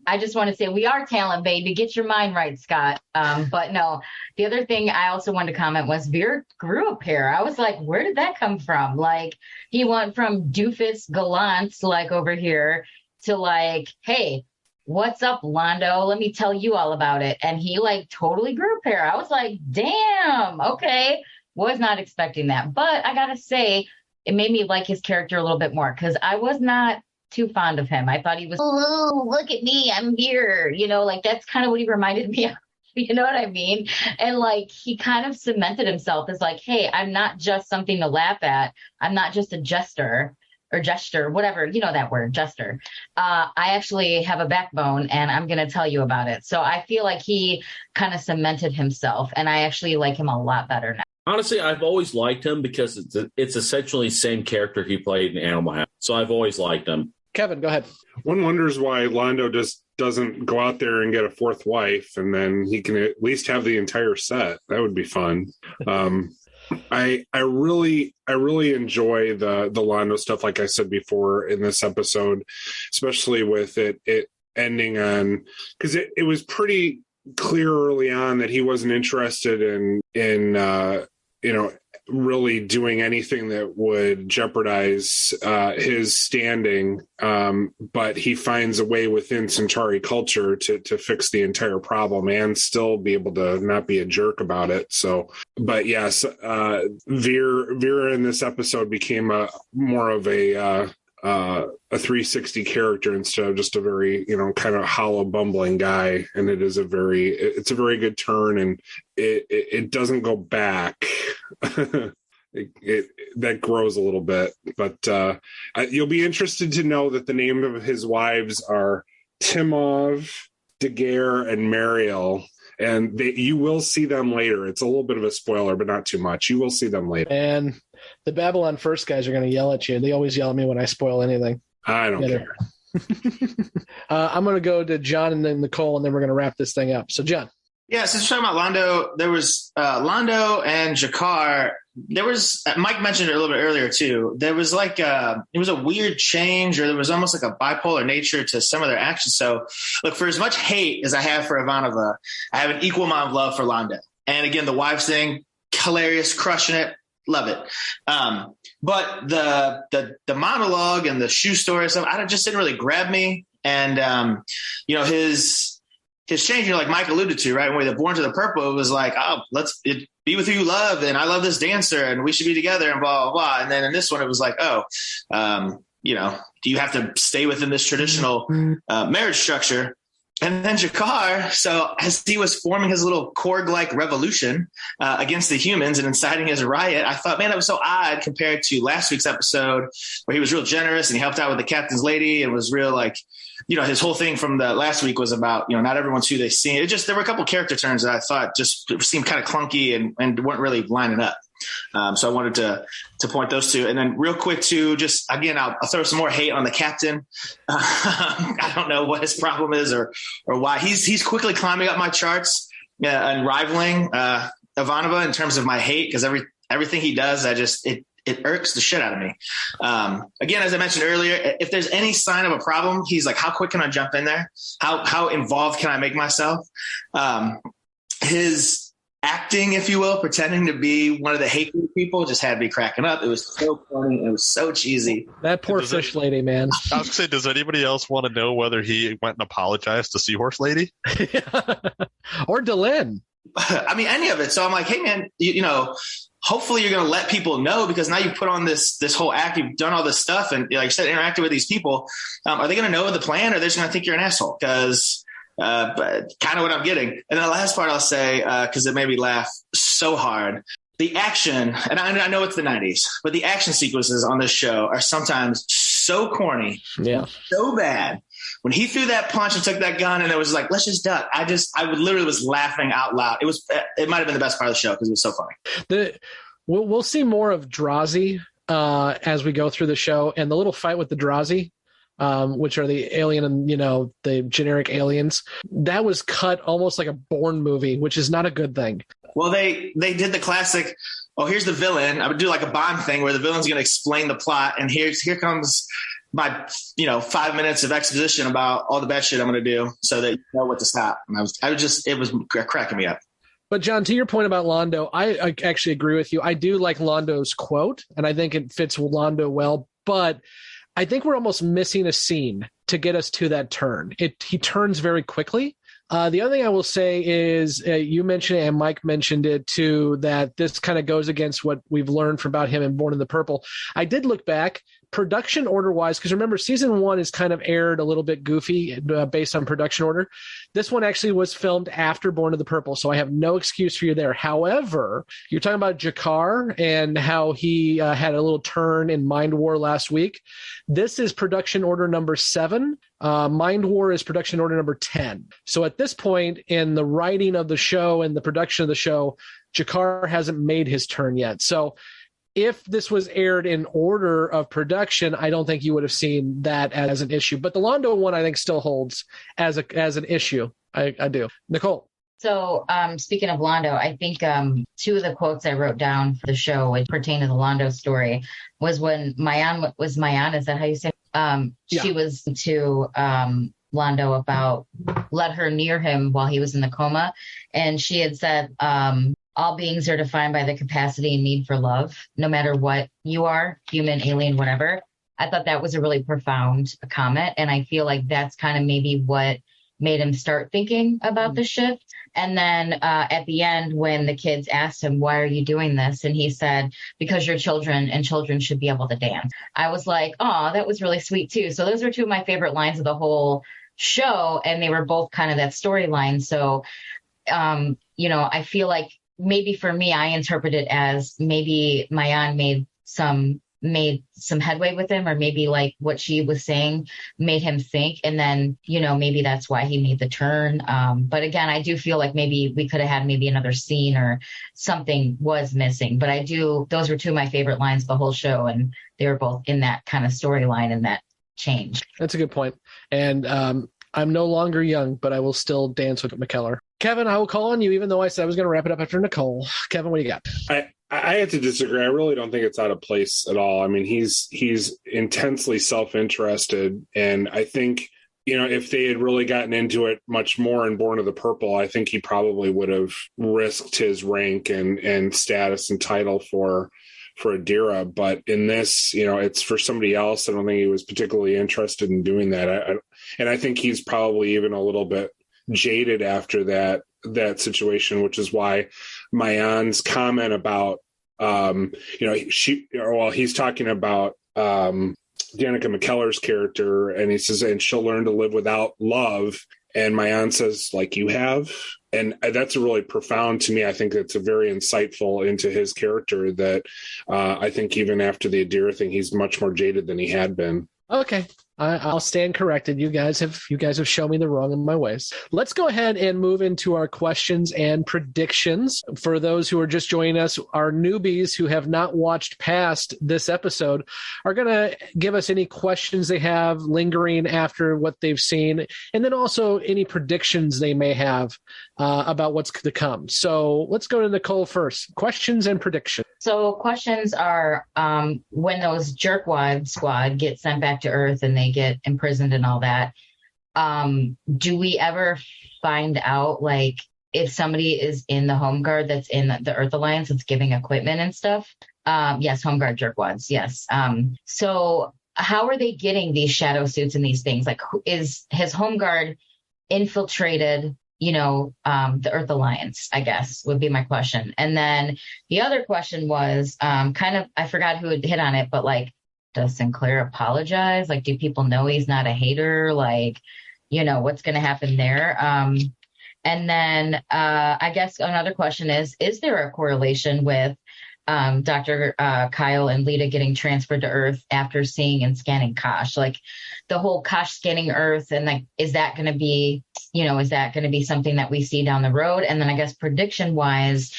I just want to say we are talent, baby. Get your mind right, Scott. But no, the other thing I also wanted to comment was Veer grew up here. I was like, where did that come from? Like, he went from doofus gallant, like over here, to like, hey, what's up, Londo? Let me tell you all about it. And he like totally grew up here. I was like, damn, okay. Was not expecting that. But I gotta say, it made me like his character a little bit more, because I was not too fond of him. I thought he was, oh, look at me, I'm here. Like that's kind of what he reminded me of. You know what I mean? And like he kind of cemented himself as like, hey, I'm not just something to laugh at. I'm not just a jester. Or gesture, whatever, that word, jester. I actually have a backbone and I'm going to tell you about it. So I feel like he kind of cemented himself, and I actually like him a lot better now. Honestly, I've always liked him because it's essentially the same character he played in Animal House. So I've always liked him. Kevin, go ahead. One wonders why Londo just doesn't go out there and get a fourth wife, and then he can at least have the entire set. That would be fun. I really enjoy the Londo stuff, like I said before in this episode, especially with it ending on, because it was pretty clear early on that he wasn't interested in really doing anything that would jeopardize his standing, but he finds a way within Centauri culture to fix the entire problem and still be able to not be a jerk about it. So, but yes, Veer in this episode became more of a 360 character instead of just a very kind of hollow bumbling guy, and it's a very good turn, and it doesn't go back. That grows a little bit, but you'll be interested to know that the name of his wives are Timov, Daguerre, and Mariel, and you will see them later. It's a little bit of a spoiler, but not too much. You will see them later. And the Babylon First guys are going to yell at you. They always yell at me when I spoil anything. I don't care. I'm going to go to John and then Nicole, and then we're going to wrap this thing up. So, John. Yeah, since we're talking about Londo, there was Londo and Jakar. There was, Mike mentioned it a little bit earlier too. There was like it was a weird change, or there was almost like a bipolar nature to some of their actions. So, look, for as much hate as I have for Ivanova, I have an equal amount of love for Londo. And again, the wives thing, hilarious, crushing it, love it. But the monologue and the shoe story stuff, just didn't really grab me. And his change, like Mike alluded to, right? When we were born to the purple, it was like, oh, be with who you love. And I love this dancer and we should be together and blah, blah, blah. And then in this one, it was like, do you have to stay within this traditional marriage structure? And then Jakar, so as he was forming his little Korg-like revolution against the humans and inciting his riot, I thought, man, that was so odd compared to last week's episode where he was real generous and he helped out with the captain's lady and was real like, his whole thing from the last week was about, not everyone's who they see. There were a couple character turns that I thought just seemed kind of clunky and weren't really lining up. So I wanted to point those two. And then real quick too, just again, I'll throw some more hate on the captain. I don't know what his problem is or why he's quickly climbing up my charts and rivaling Ivanova in terms of my hate, because everything he does, it irks the shit out of me. Again, as I mentioned earlier, if there's any sign of a problem, he's like, how quick can I jump in there? How involved can I make myself? His acting, if you will, pretending to be one of the hateful people just had me cracking up. It was so funny. It was so cheesy. That poor fish lady, man. I was going to say, does anybody else want to know whether he went and apologized to Seahorse Lady? Or Delenn? I mean, any of it. So I'm like, hey, man, hopefully you're going to let people know, because now you've put on this whole act. You've done all this stuff and, like I said, interacted with these people. Are they going to know the plan, or are they just going to think you're an asshole? Because but kind of what I'm getting. And then the last part I'll say, because it made me laugh so hard. The action, and I know it's the 90s, but the action sequences on this show are sometimes so corny, so bad. When he threw that punch and took that gun and it was like, let's just duck. I literally was laughing out loud. It might've been the best part of the show because it was so funny. We'll see more of Drazi as we go through the show, and the little fight with the Drazi, which are the alien and, the generic aliens, that was cut almost like a Bourne movie, which is not a good thing. Well, they did the classic, here's the villain. I would do like a Bond thing where the villain's going to explain the plot, and here comes my 5 minutes of exposition about all the bad shit I'm going to do so that you know what to stop. And it was cracking me up. But John, to your point about Londo, I actually agree with you. I do like Londo's quote, and I think it fits Londo well, but I think we're almost missing a scene to get us to that turn. He turns very quickly. The other thing I will say is you mentioned it and Mike mentioned it too, that this kind of goes against what we've learned about him in Born in the Purple. I did look back production order wise, because remember season 1 is kind of aired a little bit goofy based on production order. This one actually was filmed after Born in the Purple, so I have no excuse for you there. However, you're talking about Jakar and how he had a little turn in Mind War last week. This is production order number 7. Mind War is production order number 10. So at this point in the writing of the show and the production of the show, Jakar hasn't made his turn yet. So if this was aired in order of production, I don't think you would have seen that as an issue. But the Londo one, I think, still holds as an issue. I do. Nicole. So speaking of Londo, I think 2 of the quotes I wrote down for the show which pertain to the Londo story was when Mayan, is that how you say it? She was to Londo about let her near him while he was in the coma. And she had said, all beings are defined by the capacity and need for love, no matter what you are, human, alien, whatever. I thought that was a really profound comment. And I feel like that's kind of maybe what made him start thinking about the shift. And then at the end, when the kids asked him, why are you doing this? And he said, because you're children and children should be able to dance. I was like, oh, that was really sweet too. So those are 2 of my favorite lines of the whole show. And they were both kind of that storyline. So, I feel like maybe for me, I interpret it as maybe Mayan made some made some headway with him, or maybe like what she was saying made him think, and then maybe that's why he made the turn. But again, I do feel like maybe we could have had maybe another scene or something was missing. But those were two of my favorite lines of the whole show, and they were both in that kind of storyline and that change. That's a good point. And I'm no longer young, but I will still dance with McKellar. Kevin, I will call on you, even though I said I was going to wrap it up after Nicole. Kevin, what do you got? I have to disagree. I really don't think it's out of place at all. I mean, he's intensely self-interested, and I think, if they had really gotten into it much more in Born of the Purple, I think he probably would have risked his rank and status and title for Adira. But in this, it's for somebody else. I don't think he was particularly interested in doing that. And I think he's probably even a little bit jaded after that situation, which is why Mayan's comment about he's talking about Danica McKellar's character, and he says, and she'll learn to live without love, and Mayan says, like you have. And that's a really profound, to me, I think it's a very insightful into his character that I think even after the Adira thing, he's much more jaded than he had been. Okay. I'll stand corrected. You guys have shown me the wrong in my ways. Let's go ahead and move into our questions and predictions. For those who are just joining us, our newbies who have not watched past this episode are going to give us any questions they have lingering after what they've seen, and then also any predictions they may have about what's to come. So let's go to Nicole first. Questions and predictions. So questions are when those jerkwad squad get sent back to Earth and they get imprisoned and all that, do we ever find out, like, if somebody is in the Home Guard that's in the Earth Alliance that's giving equipment and stuff? Yes, Home Guard jerkwads, yes. So how are they getting these shadow suits and these things? Like, has Home Guard infiltrated the Earth Alliance, I guess, would be my question. And then the other question was I forgot who had hit on it, but like, does Sinclair apologize? Like, do people know he's not a hater? Like, what's going to happen there? And then I guess another question is there a correlation with Dr. Kyle and Lita getting transferred to Earth after seeing and scanning Kosh? Like, the whole Kosh scanning Earth, and like, is that going to be something that we see down the road? And then I guess prediction wise,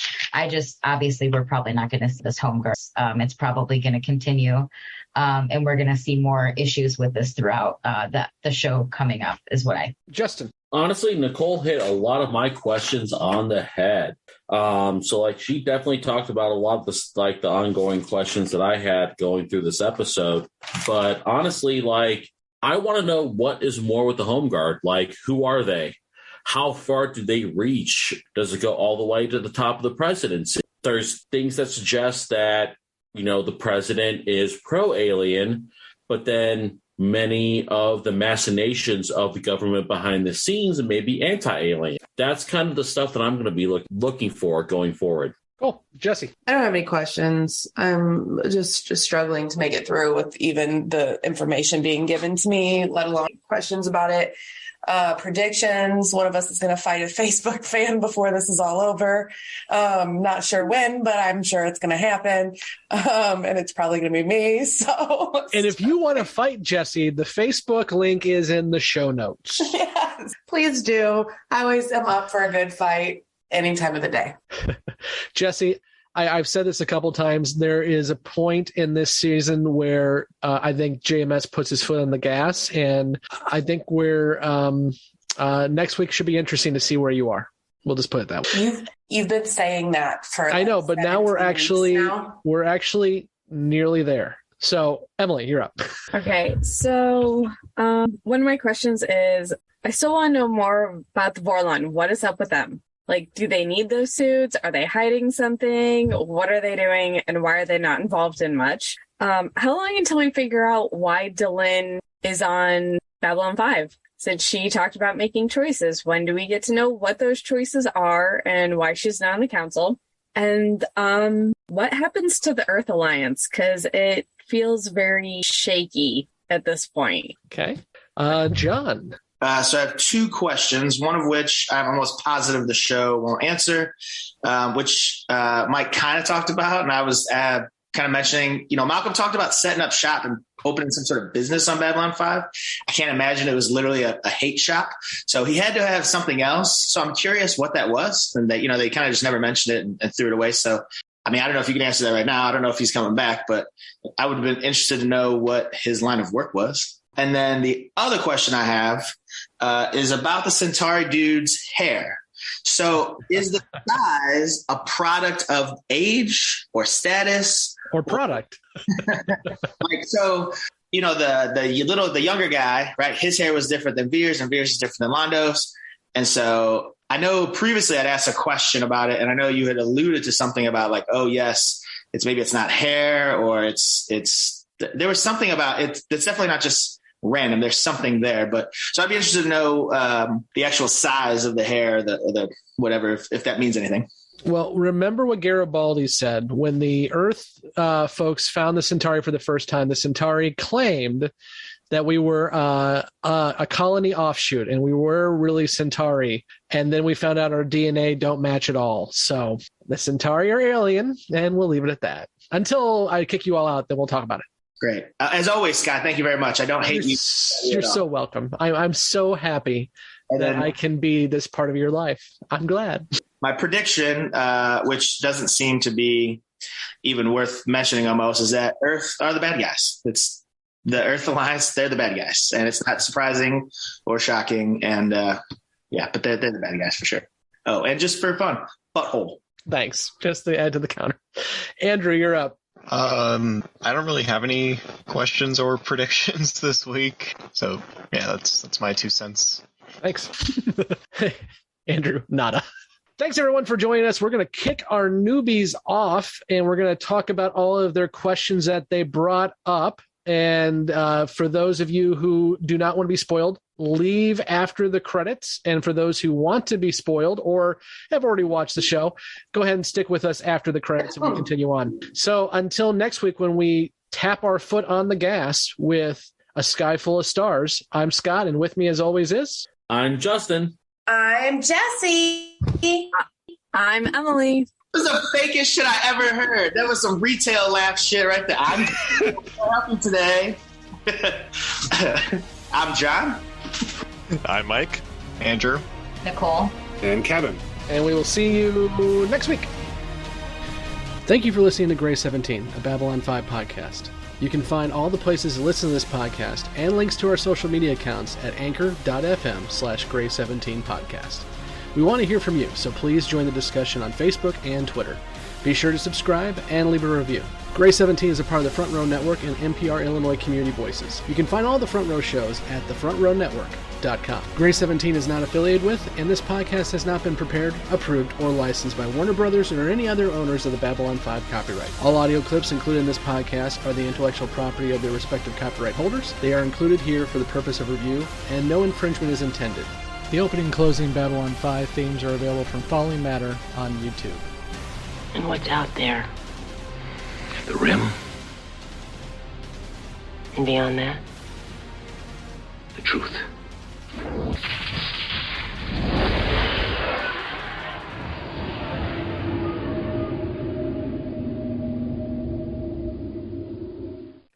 obviously we're probably not going to see this Home Guard. It's probably going to continue. And we're going to see more issues with this throughout the show coming up is what Justin. Honestly, Nicole hit a lot of my questions on the head. So like, she definitely talked about a lot of this, like the ongoing questions that I had going through this episode. But honestly, like, I want to know what is more with the Home Guard. Like, who are they? How far do they reach? Does it go all the way to the top of the presidency? There's things that suggest that, the president is pro-alien, but then many of the machinations of the government behind the scenes may be anti-alien. That's kind of the stuff that I'm going to be looking for going forward. Cool. Jessi. I don't have any questions. I'm just struggling to make it through with even the information being given to me, let alone questions about it. Predictions. One of us is going to fight a Facebook fan before this is all over. Not sure when, but I'm sure it's going to happen. And it's probably going to be me. So, and if you want to fight Jessi, the Facebook link is in the show notes. Yes, please do. I always am up for a good fight any time of the day. Jessi, I've said this a couple times. There is a point in this season where I think JMS puts his foot on the gas, and I think next week should be interesting to see where you are. We'll just put it that way. You've been saying that for I know, but now we're actually nearly there. So Emily, you're up. Okay, so one of my questions is, I still want to know more about the Vorlon. What is up with them? Like, do they need those suits? Are they hiding something? What are they doing? And why are they not involved in much? How long until we figure out why Delenn is on Babylon 5? Since she talked about making choices, when do we get to know what those choices are and why she's not on the council? And what happens to the Earth Alliance? Because it feels very shaky at this point. Okay. John. So I have two questions, one of which I'm almost positive the show won't answer, which Mike kind of talked about, and I was kind kind of mentioning, Malcolm talked about setting up shop and opening some sort of business on Babylon 5. I can't imagine it was literally a hate shop. So he had to have something else. So I'm curious what that was. And that, they kind of just never mentioned it and threw it away. So, I mean, I don't know if you can answer that right now. I don't know if he's coming back, but I would have been interested to know what his line of work was. And then the other question I have is about the Centauri dude's hair. So is the size a product of age or status or product? The younger guy, right? His hair was different than Veer's, and Veer's is different than Londo's. And so I know previously I'd asked a question about it, and I know you had alluded to something about like, oh yes, it's not hair, or there was something about it. It's definitely not just random. There's something there, but so I'd be interested to know the actual size of the hair, the whatever, if that means anything. Well, remember what Garibaldi said when the Earth folks found the Centauri for the first time. The Centauri claimed that we were a colony offshoot, and we were really Centauri. And then we found out our DNA don't match at all. So the Centauri are alien, and we'll leave it at that. Until I kick you all out, then we'll talk about it. Great. As always, Scott, thank you very much. I don't hate you. You're so welcome. I'm so happy that I can be this part of your life. I'm glad. My prediction, which doesn't seem to be even worth mentioning almost, is that Earth are the bad guys. It's the Earth Alliance. They're the bad guys. And it's not surprising or shocking. And but they're the bad guys for sure. Oh, and just for fun, butthole. Thanks. Just to add to the counter. Andrew, you're up. I don't really have any questions or predictions this week. So yeah, that's my 2 cents. Thanks. Andrew, nada. Thanks everyone for joining us. We're going to kick our newbies off, and we're going to talk about all of their questions that they brought up. And for those of you who do not want to be spoiled, leave after the credits. And for those who want to be spoiled or have already watched the show, go ahead and stick with us after the credits and we'll continue on. So until next week, when we tap our foot on the gas with A Sky Full of Stars, I'm Scott, and with me as always is... I'm Justin. I'm Jessi. I'm Emily. This is the fakest shit I ever heard. That was some retail laugh shit right there. I'm happy today. I'm John. I'm Mike. Andrew. Nicole. And Kevin. And we will see you next week. Thank you for listening to Grey 17, a Babylon 5 podcast. You can find all the places to listen to this podcast and links to our social media accounts at anchor.fm/Grey17podcast. We want to hear from you, so please join the discussion on Facebook and Twitter. Be sure to subscribe and leave a review. Grey 17 is a part of the Front Row Network and NPR Illinois Community Voices. You can find all the Front Row shows at thefrontrownetwork.com. Grey 17 is not affiliated with, and this podcast has not been prepared, approved, or licensed by Warner Brothers or any other owners of the Babylon 5 copyright. All audio clips included in this podcast are the intellectual property of their respective copyright holders. They are included here for the purpose of review, and no infringement is intended. The opening and closing Babylon 5 themes are available from Falling Matter on YouTube. And what's out there? The rim. And beyond that? The truth.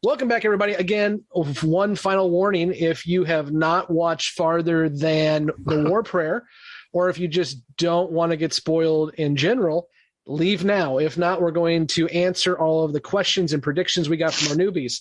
Welcome back, everybody. Again, one final warning. If you have not watched farther than the War Prayer, or if you just don't want to get spoiled in general, leave now. If not, we're going to answer all of the questions and predictions we got from our newbies.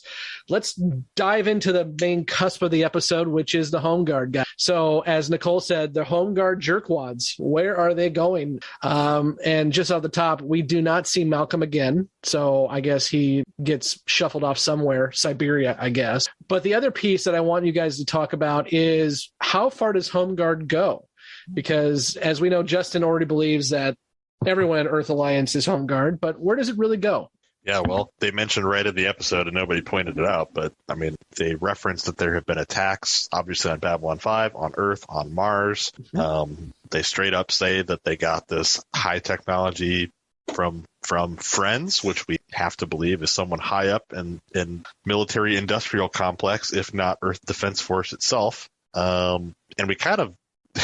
Let's dive into the main cusp of the episode, which is the Home Guard guy. So as Nicole said, the Home Guard jerkwads, where are they going? And just off the top, we do not see Malcolm again. So I guess he gets shuffled off somewhere, Siberia, I guess. But the other piece that I want you guys to talk about is how far does Home Guard go? Because as we know, Justin already believes that everyone in Earth Alliance is Home Guard, but where does it really go? Yeah, well, they mentioned right in the episode and nobody pointed it out, but I mean, they referenced that there have been attacks, obviously on Babylon 5, on Earth, on Mars. They straight up say that they got this high technology from friends, which we have to believe is someone high up in military industrial complex, if not Earth Defense Force itself. And we kind of,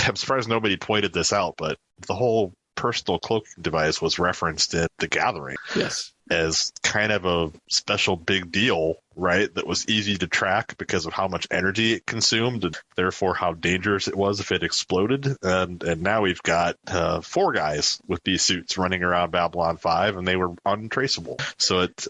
I'm surprised nobody pointed this out, but the whole personal cloaking device was referenced in The Gathering. Yes. as kind of a special big deal, right? That was easy to track because of how much energy it consumed and therefore how dangerous it was if it exploded. And now we've got 4 guys with these suits running around Babylon 5, and they were untraceable. So it,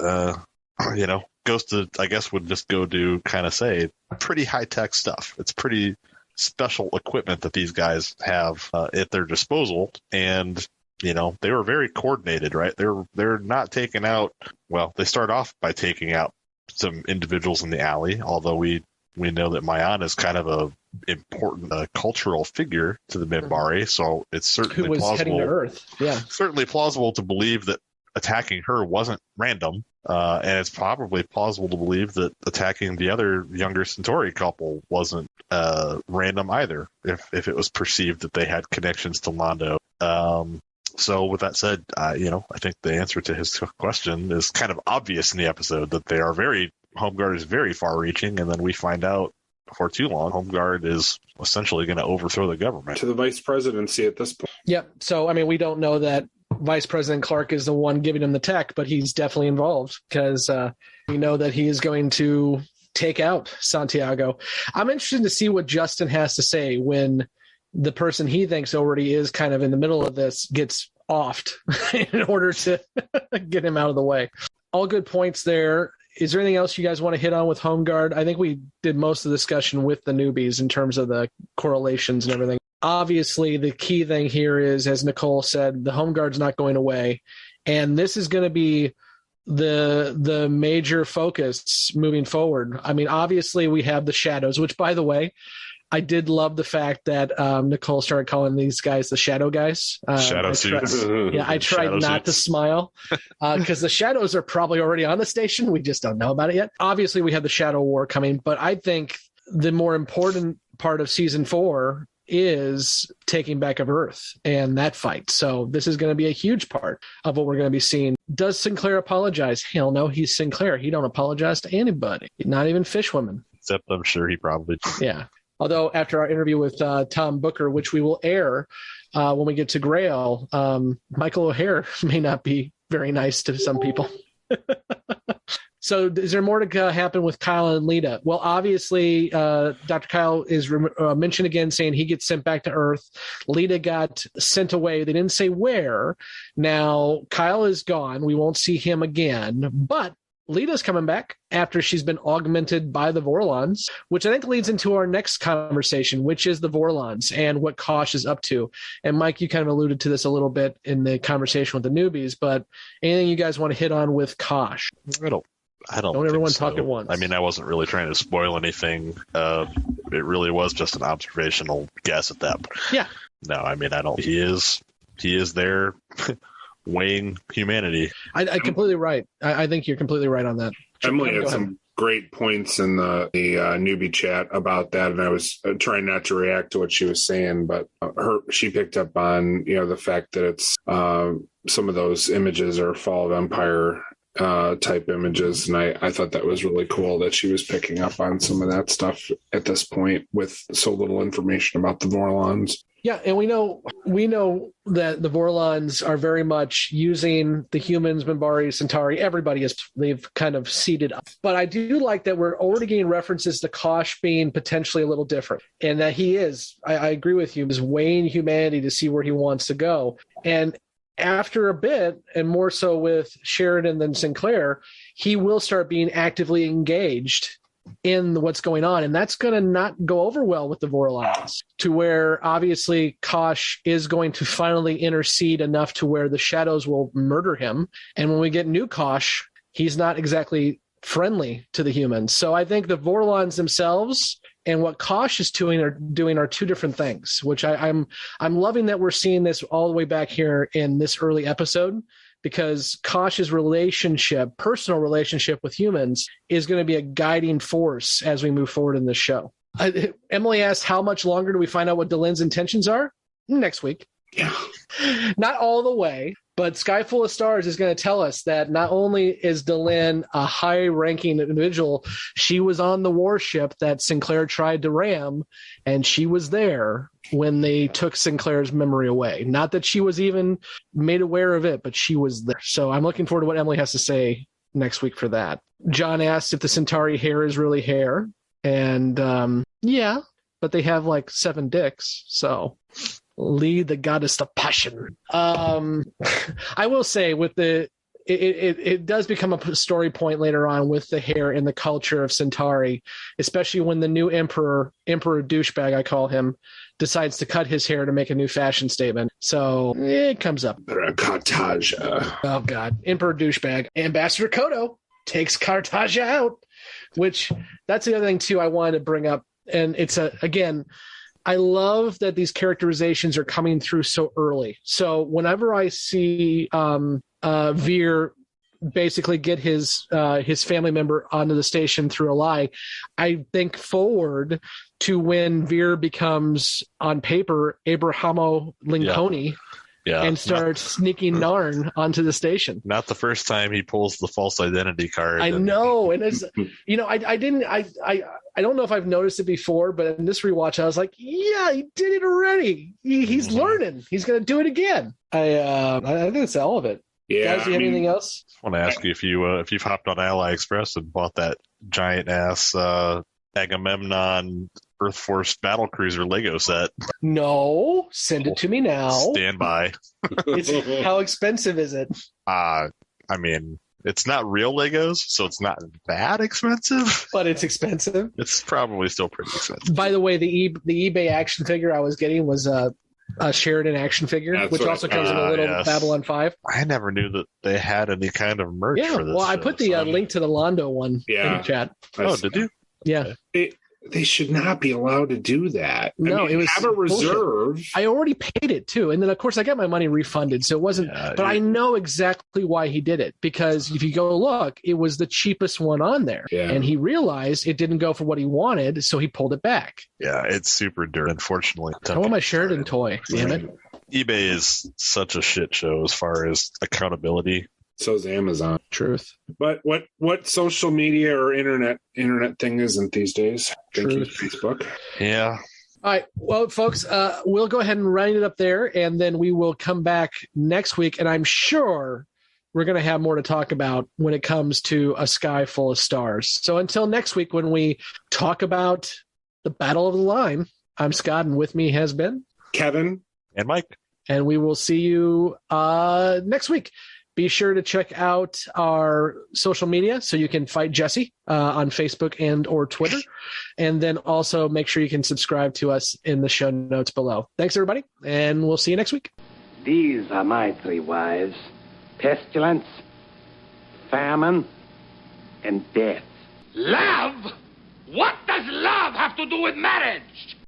goes to, I guess, would just go to kind of say pretty high tech stuff. It's pretty special equipment that these guys have at their disposal, and they were very coordinated, right? They're not taking out. Well, they start off by taking out some individuals in the alley, although we know that Mayan is kind of a important cultural figure to the Minbari, so it's certainly who was plausible. Heading to Earth. Yeah, certainly plausible to believe that attacking her wasn't random. And it's probably plausible to believe that attacking the other younger Centauri couple wasn't random either, if it was perceived that they had connections to Londo. So with that said, I think the answer to his question is kind of obvious in the episode, that they are Home Guard is very far-reaching, and then we find out before too long, Home Guard is essentially going to overthrow the government. To the vice presidency at this point. Yep. So, we don't know that Vice President Clark is the one giving him the tech, but he's definitely involved because we know that he is going to take out Santiago. I'm interested to see what Justin has to say when the person he thinks already is kind of in the middle of this gets offed in order to get him out of the way. All good points there. Is there anything else you guys want to hit on with Home Guard? I think we did most of the discussion with the newbies in terms of the correlations and everything. Obviously, the key thing here is, as Nicole said, the Home Guard's not going away. And this is going to be the major focus moving forward. Obviously, we have the shadows, which, by the way, I did love the fact that Nicole started calling these guys the shadow guys. Shadow suits. I tried not to smile because the shadows are probably already on the station. We just don't know about it yet. Obviously, we have the Shadow War coming, but I think the more important part of season 4 is taking back of Earth and that fight. So this is going to be a huge part of what we're going to be seeing. Does Sinclair apologize? Hell no, he's Sinclair. He don't apologize to anybody, not even Fishwoman. Except I'm sure he probably did. Yeah. Although after our interview with Tom Booker, which we will air when we get to Grail, Michael O'Hare may not be very nice to some people. So is there more to happen with Kyle and Lita? Well, obviously, Dr. Kyle is mentioned again, saying he gets sent back to Earth. Lita got sent away. They didn't say where. Now, Kyle is gone. We won't see him again. But Lita's coming back after she's been augmented by the Vorlons, which I think leads into our next conversation, which is the Vorlons and what Kosh is up to. And Mike, you kind of alluded to this a little bit in the conversation with the newbies, but anything you guys want to hit on with Kosh? I don't everyone so. talk at once. I wasn't really trying to spoil anything. It really was just an observational guess at that. Yeah. No, I don't. He is there weighing humanity. I completely right. I think you're completely right on that. Emily had some great points in the newbie chat about that, and I was trying not to react to what she was saying, but she picked up on the fact that it's some of those images are Fall of Empire type images, and I thought that was really cool that she was picking up on some of that stuff at this point with so little information about the Vorlons. Yeah, and we know that the Vorlons are very much using the humans, Minbari, Centauri. They've kind of seeded up. But I do like that we're already getting references to Kosh being potentially a little different, and that he is, I agree with you, is weighing humanity to see where he wants to go. And after a bit, and more so with Sheridan than Sinclair, he will start being actively engaged in what's going on. And that's going to not go over well with the Vorlons, to where obviously Kosh is going to finally intercede enough to where the shadows will murder him. And when we get new Kosh, he's not exactly friendly to the humans. So I think the Vorlons themselves and what Kosh is doing are two different things, which I'm loving that we're seeing this all the way back here in this early episode, because Kosh's personal relationship with humans is going to be a guiding force as we move forward in this show. Emily asked, how much longer do we find out what Delenn's intentions are? Next week. Yeah. Not all the way, But Sky Full of Stars is going to tell us that not only is Delenn a high-ranking individual, she was on the warship that Sinclair tried to ram, and she was there when they took Sinclair's memory away. Not that she was even made aware of it, but she was there. So I'm looking forward to what Emily has to say next week for that. John asked if the Centauri hair is really hair, and yeah, but they have like 7 dicks, so... Lead the goddess of passion. I will say with it does become a story point later on with the hair and the culture of Centauri, especially when the new emperor douchebag, I call him, decides to cut his hair to make a new fashion statement. So it comes up. Cartagia. Oh God, emperor douchebag. Ambassador Kodo takes Cartagia out, which that's the other thing too I wanted to bring up. And it's again, I love that these characterizations are coming through so early. So whenever I see Veer basically get his family member onto the station through a lie, I think forward to when Veer becomes, on paper, Abrahamo Lincoln. Yeah. And starts sneaking Narn onto the station. Not the first time he pulls the false identity card. I know, and it's I don't know if I've noticed it before, but in this rewatch, I was like, yeah, he did it already. He's learning. He's going to do it again. I think that's all of it. Yeah. Guys, do you have anything else? I want to ask you if you've hopped on AliExpress and bought that giant ass Agamemnon Earth Force battle cruiser Lego set. No, send it to me now. Stand by. How expensive is it? I mean, it's not real Legos, so it's not that expensive. But it's expensive. It's probably still pretty expensive. By the way, the eBay action figure I was getting was a Sheridan action figure, which also comes in a little Babylon 5. I never knew that they had any kind of merch for this. Well, I put the link to the Londo one in the chat. Did you? Yeah. They should not be allowed to do that. No, it was have a reserve. Bullshit. I already paid it too, and then of course I got my money refunded, so it wasn't. But I know exactly why he did it, because if you go look, it was the cheapest one on there, and he realized it didn't go for what he wanted, so he pulled it back. Yeah, it's super dirt. Unfortunately, I want my Sheridan toy. Damn it! eBay is such a shit show as far as accountability. So is Amazon. Truth. But what social media or internet thing isn't these days? Truth. Facebook. Yeah. All right. Well, folks, we'll go ahead and round it up there, and then we will come back next week, and I'm sure we're going to have more to talk about when it comes to A Sky Full of Stars. So until next week, when we talk about the Battle of the Line, I'm Scott, and with me has been Kevin and Mike. And we will see you next week. Be sure to check out our social media so you can fight Jessi on Facebook and or Twitter. And then also make sure you can subscribe to us in the show notes below. Thanks, everybody, and we'll see you next week. These are my 3 wives: pestilence, famine, and death. Love? What does love have to do with marriage?